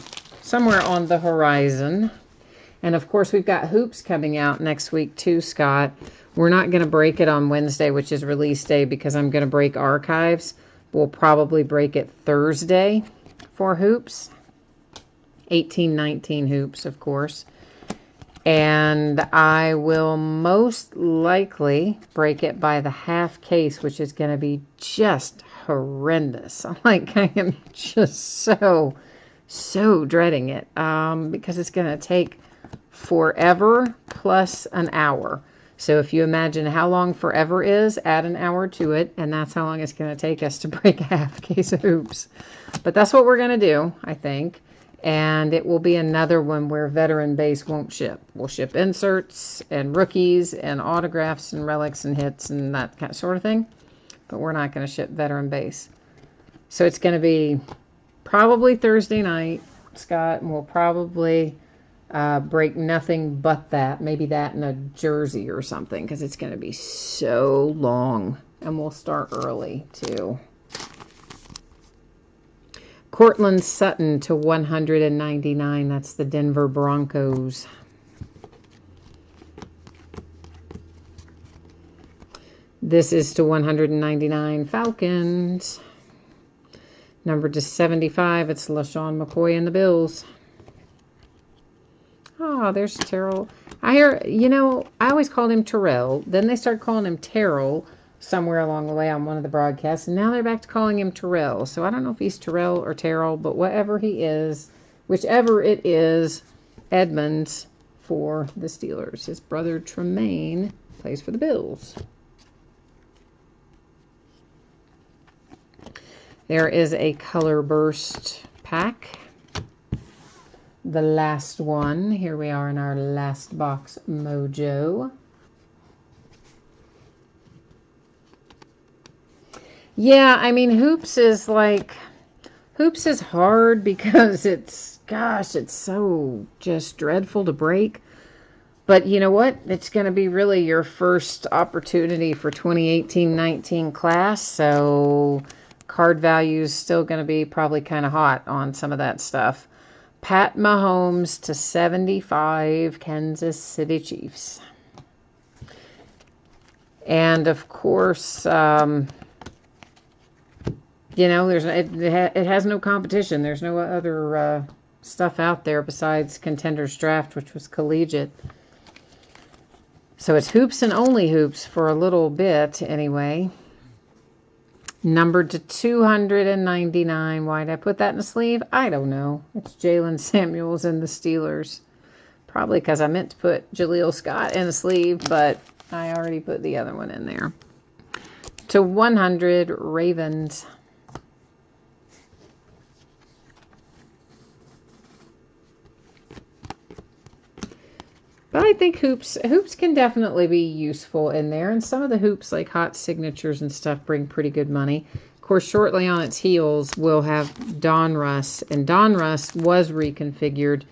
Speaker 1: on the horizon. And of course, we've got hoops coming out next week too, Scott. We're not going to break it on Wednesday, which is release day, because I'm going to break archives. We'll probably break it Thursday for hoops. 18-19 hoops, of course. And I will most likely break it by the half case, which is going to be just horrendous. I am just so dreading it because it's going to take forever plus an hour. So if you imagine how long forever is, add an hour to it, and that's how long it's going to take us to break a half case of hoops. But that's what we're going to do, I think. And it will be another one where veteran base won't ship. We'll ship inserts and rookies and autographs and relics and hits and that kind of sort of thing. But we're not going to ship veteran base. So it's going to be probably Thursday night, Scott, and we'll probably break nothing but that. Maybe that in a jersey or something, because it's going to be so long. And we'll start early, too. Cortland Sutton to 199. That's the Denver Broncos. This is to 199 Falcons. Number to 75. It's LaShawn McCoy and the Bills. Oh, there's Terrell. I hear, you know, I always called him Terrell. Then they started calling him Terrell somewhere along the way on one of the broadcasts, and now they're back to calling him Terrell. So I don't know if he's Terrell or Terrell, but whatever he is, whichever it is, Edmonds for the Steelers. His brother Tremaine plays for the Bills. There is a color burst pack. The last one. Here we are in our last box mojo. Yeah, I mean, hoops is hard because it's so just dreadful to break. But you know what? It's going to be really your first opportunity for 2018-19 class. So card value is still going to be probably kind of hot on some of that stuff. Pat Mahomes to 75, Kansas City Chiefs. And of course, you know, it has no competition. There's no other stuff out there besides Contenders Draft, which was collegiate. So it's hoops and only hoops for a little bit anyway. Numbered to 299. Why did I put that in the sleeve? I don't know. It's Jalen Samuels and the Steelers. Probably because I meant to put Jaleel Scott in the sleeve, but I already put the other one in there. To 100, Ravens. But I think hoops can definitely be useful in there. And some of the hoops, like hot signatures and stuff, bring pretty good money. Of course, shortly on its heels, we'll have Donruss. And Donruss was reconfigured.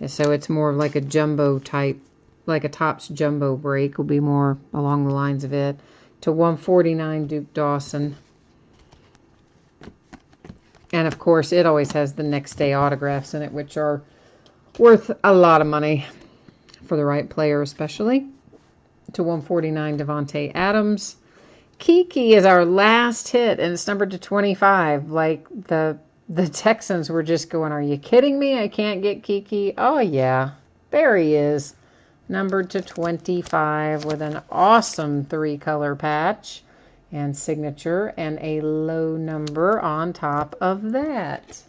Speaker 1: So it's more like a jumbo type, like a Topps jumbo break. Will be more along the lines of it. To 149, Duke Dawson. And of course, it always has the next day autographs in it, which are worth a lot of money. For the right player especially. To 149, Devontae Adams. Kiki is our last hit, and it's numbered to 25. Like, the Texans were just going, are you kidding me? I can't get Kiki. Oh, yeah. There he is. Numbered to 25 with an awesome 3-color patch and signature and a low number on top of that.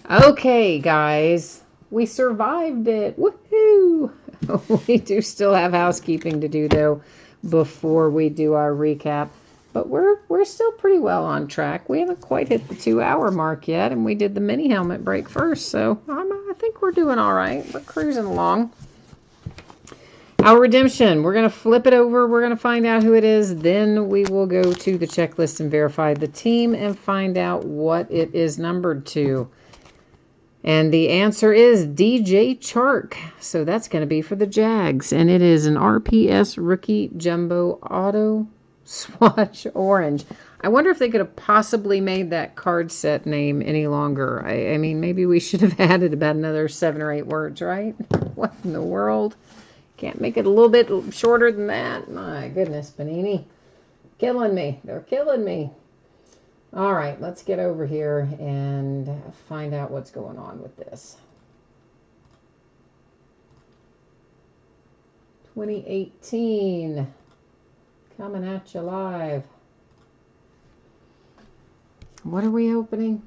Speaker 1: Okay, guys, we survived it. Woohoo! We do still have housekeeping to do, though, before we do our recap. But we're still pretty well on track. We haven't quite hit the 2-hour mark yet, and we did the mini helmet break first. So I think we're doing all right. We're cruising along. Our redemption, we're going to flip it over. We're going to find out who it is. Then we will go to the checklist and verify the team and find out what it is numbered to. And the answer is DJ Chark. So that's going to be for the Jags. And it is an RPS Rookie Jumbo Auto Swatch Orange. I wonder if they could have possibly made that card set name any longer. I mean, maybe we should have added about another 7 or 8 words, right? What in the world? Can't make it a little bit shorter than that? My goodness, Panini. Killing me. They're killing me. All right, let's get over here and find out what's going on with this. 2018, coming at you live. What are we opening?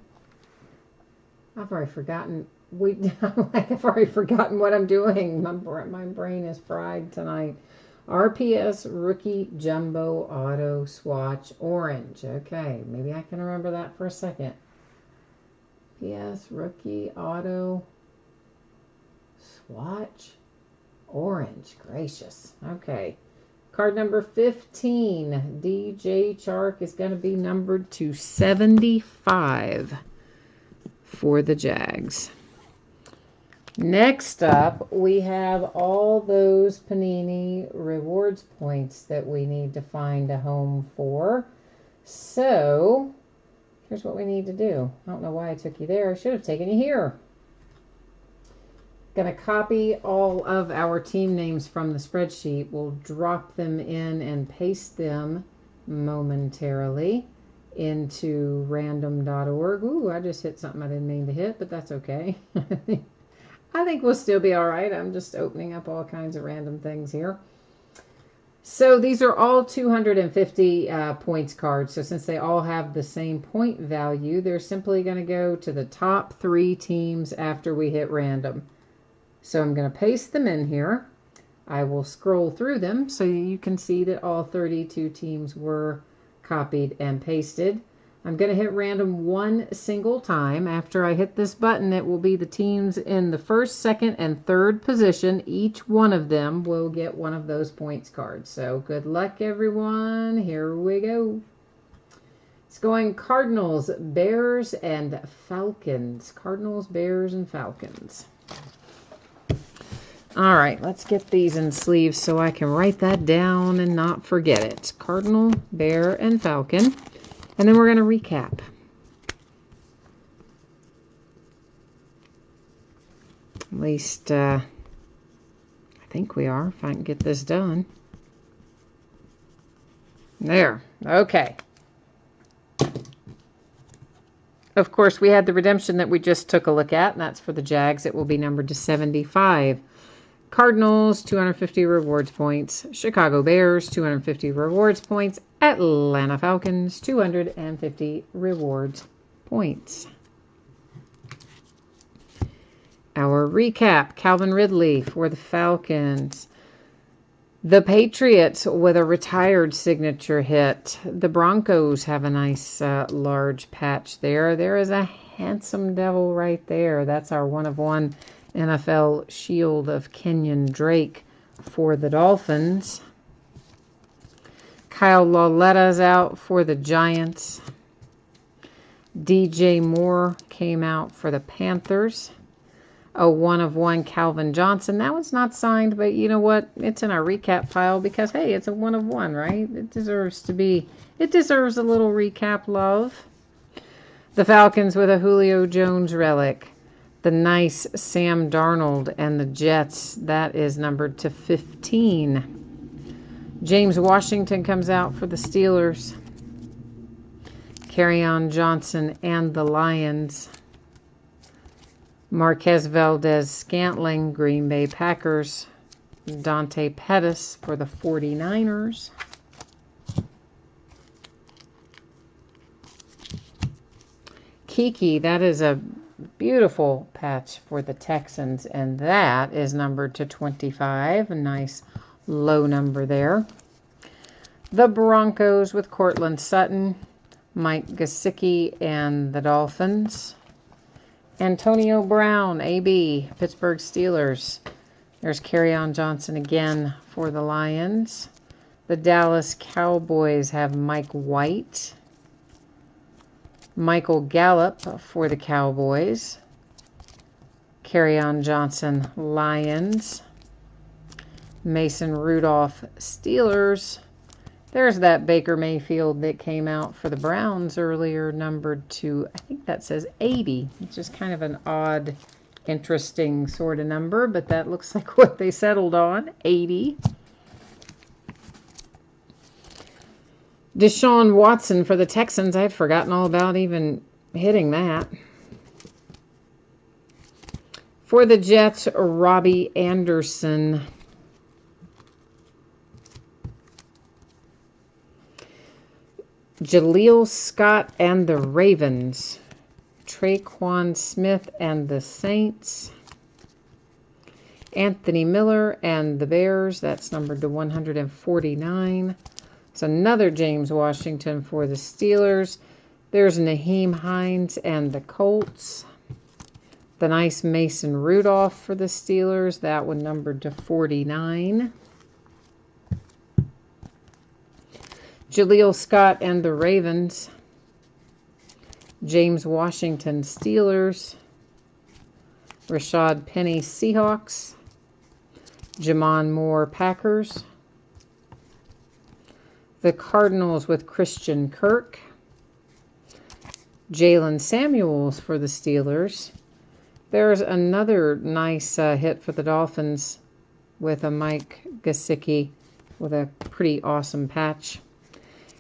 Speaker 1: I've already forgotten. I've already forgotten what I'm doing. My brain is fried tonight. RPS Rookie Jumbo Auto Swatch Orange. Okay, maybe I can remember that for a second. PS Rookie Auto Swatch Orange. Gracious. Okay. Card number 15. DJ Chark is going to be numbered to 75 for the Jags. Next up, we have all those Panini rewards points that we need to find a home for. So, here's what we need to do. I don't know why I took you there. I should have taken you here. Going to copy all of our team names from the spreadsheet. We'll drop them in and paste them momentarily into random.org. Ooh, I just hit something I didn't mean to hit, but that's okay. I think we'll still be all right. I'm just opening up all kinds of random things here. So these are all 250 points cards. So since they all have the same point value, they're simply going to go to the top 3 teams after we hit random. So I'm going to paste them in here. I will scroll through them so you can see that all 32 teams were copied and pasted. I'm going to hit random one single time. After I hit this button, it will be the teams in the first, second, and third position. Each one of them will get one of those points cards. So good luck, everyone. Here we go. It's going Cardinals, Bears, and Falcons. Cardinals, Bears, and Falcons. All right, let's get these in sleeves so I can write that down and not forget it. Cardinal, Bear, and Falcon. And then we're going to recap. At least, I think we are, if I can get this done. There. Okay. Of course, we had the redemption that we just took a look at, and that's for the Jags. It will be numbered to 75. Cardinals, 250 rewards points. Chicago Bears, 250 rewards points. Atlanta Falcons, 250 rewards points. Our recap, Calvin Ridley for the Falcons. The Patriots with a retired signature hit. The Broncos have a nice large patch there. There is a handsome devil right there. That's our 1/1 NFL Shield of Kenyon Drake for the Dolphins. Kyle Lauletta's out for the Giants. DJ Moore came out for the Panthers. A 1/1 Calvin Johnson. That one's not signed, but you know what? It's in our recap pile because, hey, it's a 1/1, right? It deserves a little recap love. The Falcons with a Julio Jones relic. The nice Sam Darnold and the Jets. That is numbered to 15. James Washington comes out for the Steelers. Kerryon Johnson and the Lions. Marquez Valdez-Scantling, Green Bay Packers. Dante Pettis for the 49ers. Kiki, that is a beautiful patch for the Texans, and that is numbered to 25. A nice low number there. The Broncos with Cortland Sutton, Mike Gesicki, and the Dolphins. Antonio Brown, AB, Pittsburgh Steelers. There's Kerryon Johnson again for the Lions. The Dallas Cowboys have Mike White. Michael Gallup for the Cowboys. Kerryon Johnson, Lions. Mason Rudolph, Steelers. There's that Baker Mayfield that came out for the Browns earlier, numbered to, I think that says 80. It's just kind of an odd, interesting sort of number, but that looks like what they settled on, 80. Deshaun Watson for the Texans. I'd forgotten all about even hitting that. For the Jets, Robbie Anderson. Jaleel Scott and the Ravens. Traquan Smith and the Saints. Anthony Miller and the Bears. That's numbered to 149. It's another James Washington for the Steelers. There's Naheem Hines and the Colts. The nice Mason Rudolph for the Steelers. That one numbered to 49. Jaleel Scott and the Ravens. James Washington Steelers. Rashad Penny Seahawks. Jamon Moore Packers. The Cardinals with Christian Kirk. Jalen Samuels for the Steelers. There's another nice hit for the Dolphins with a Mike Gesicki with a pretty awesome patch.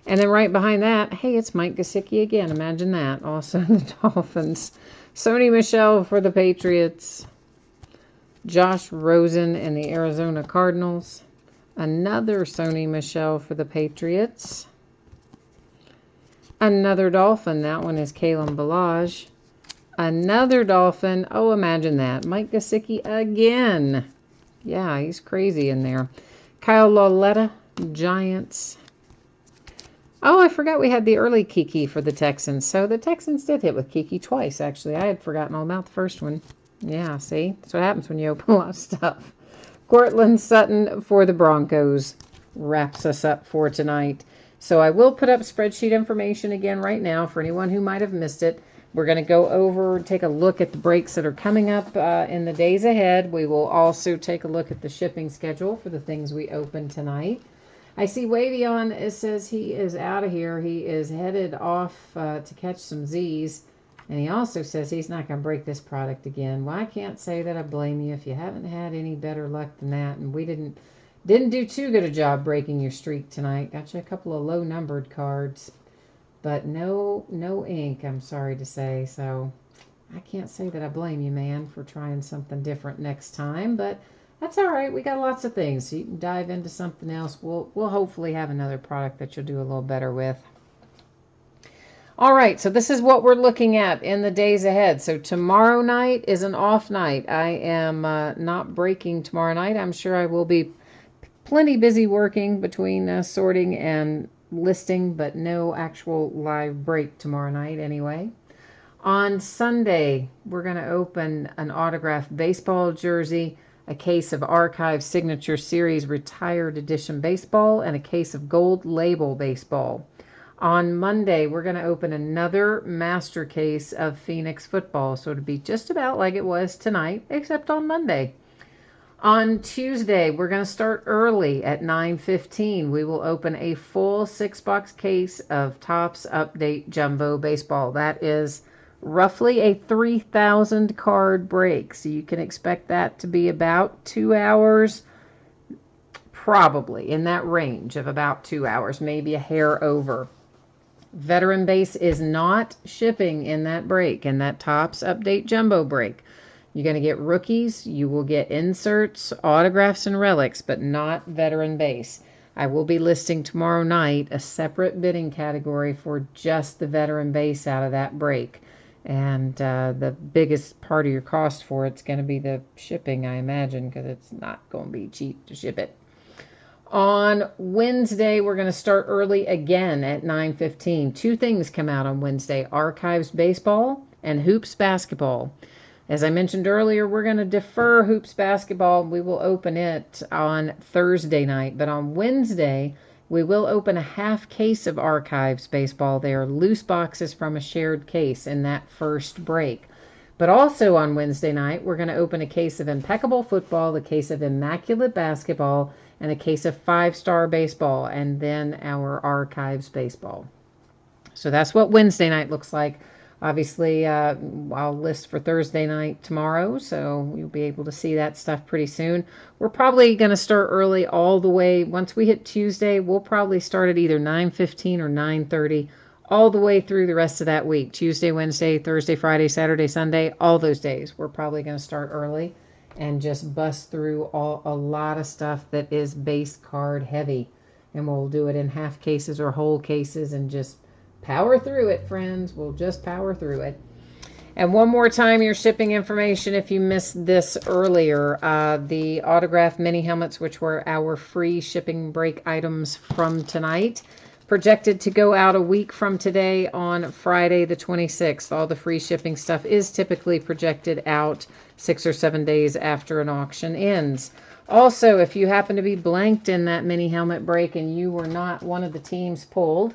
Speaker 1: And then right behind that, hey, it's Mike Gesicki again. Imagine that. Also the Dolphins. Sony Michel for the Patriots. Josh Rosen and the Arizona Cardinals. Another Sony Michel for the Patriots. Another Dolphin. That one is Kalen Ballage. Another Dolphin. Oh, imagine that. Mike Gesicki again. Yeah, he's crazy in there. Kyle Lauletta, Giants. Oh, I forgot we had the early Kiki for the Texans. So the Texans did hit with Kiki twice, actually. I had forgotten all about the first one. Yeah, see? That's what happens when you open a lot of stuff. Cortland Sutton for the Broncos wraps us up for tonight. So I will put up spreadsheet information again right now for anyone who might have missed it. We're going to go over, take a look at the breaks that are coming up in the days ahead. We will also take a look at the shipping schedule for the things we open tonight. I see Wavion, it says he is out of here. He is headed off to catch some Z's. And he also says he's not going to break this product again. Well, I can't say that I blame you if you haven't had any better luck than that. And we didn't do too good a job breaking your streak tonight. Got you a couple of low-numbered cards. But no ink, I'm sorry to say. So I can't say that I blame you, man, for trying something different next time. But that's all right. We got lots of things. So you can dive into something else. We'll hopefully have another product that you'll do a little better with. All right, so this is what we're looking at in the days ahead. So tomorrow night is an off night. I am not breaking tomorrow night. I'm sure I will be plenty busy working between sorting and listing, but no actual live break tomorrow night anyway. On Sunday, we're going to open an autographed baseball jersey, a case of Archive Signature Series Retired Edition Baseball, and a case of Gold Label Baseball. On Monday, we're going to open another master case of Phoenix football, so it'll be just about like it was tonight, except on Monday. On Tuesday, we're going to start early at 9:15. We will open a full 6-box case of Topps Update Jumbo Baseball. That is roughly a 3,000 card break, so you can expect that to be about 2 hours, probably in that range of about 2 hours, maybe a hair over. Veteran base is not shipping in that break, in that Topps Update Jumbo break. You're going to get rookies, you will get inserts, autographs, and relics, but not veteran base. I will be listing tomorrow night a separate bidding category for just the veteran base out of that break. And the biggest part of your cost for it's going to be the shipping, I imagine, because it's not going to be cheap to ship it. On Wednesday, we're going to start early again at 9:15. Two things come out on Wednesday, Archives Baseball and Hoops Basketball. As I mentioned earlier, we're going to defer Hoops Basketball. We will open it on Thursday night. But on Wednesday, we will open a half case of Archives Baseball. They are loose boxes from a shared case in that first break. But also on Wednesday night, we're going to open a case of Impeccable Football, a case of Immaculate Basketball, and a case of 5-Star Baseball, and then our Archives Baseball. So that's what Wednesday night looks like. Obviously, I'll list for Thursday night tomorrow, so you'll be able to see that stuff pretty soon. We're probably going to start early all the way. Once we hit Tuesday, we'll probably start at either 9:15 or 9:30 all the way through the rest of that week. Tuesday, Wednesday, Thursday, Friday, Saturday, Sunday, all those days. We're probably going to start early and just bust through a lot of stuff that is base card heavy. And we'll do it in half cases or whole cases and just power through it, friends. We'll just power through it. And one more time, your shipping information if you missed this earlier. The autographed mini helmets, which were our free shipping break items from tonight, projected to go out a week from today on Friday the 26th. All the free shipping stuff is typically projected out 6 or 7 days after an auction ends. Also, if you happen to be blanked in that mini helmet break and you were not one of the teams pulled,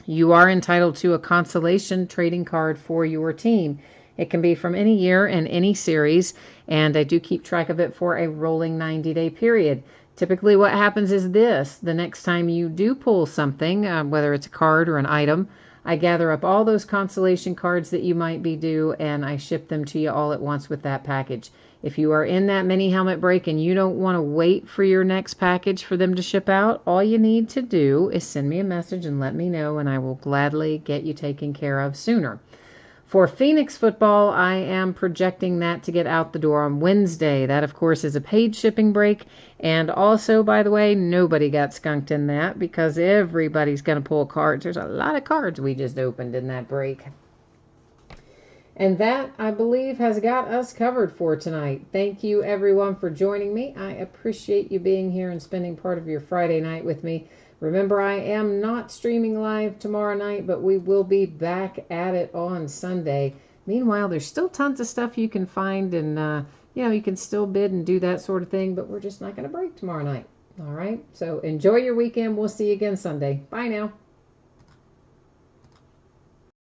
Speaker 1: you are entitled to a consolation trading card for your team. It can be from any year and any series, and I do keep track of it for a rolling 90-day period. Typically what happens is this: the next time you do pull something, whether it's a card or an item, I gather up all those consolation cards that you might be due, and I ship them to you all at once with that package. If you are in that mini helmet break and you don't want to wait for your next package for them to ship out, all you need to do is send me a message and let me know, and I will gladly get you taken care of sooner. For Phoenix football, I am projecting that to get out the door on Wednesday. That, of course, is a paid shipping break. And also, by the way, nobody got skunked in that because everybody's going to pull cards. There's a lot of cards we just opened in that break. And that, I believe, has got us covered for tonight. Thank you, everyone, for joining me. I appreciate you being here and spending part of your Friday night with me. Remember, I am not streaming live tomorrow night, but we will be back at it on Sunday. Meanwhile, there's still tons of stuff you can find, and, you can still bid and do that sort of thing, but we're just not going to break tomorrow night. All right? So enjoy your weekend. We'll see you again Sunday. Bye now.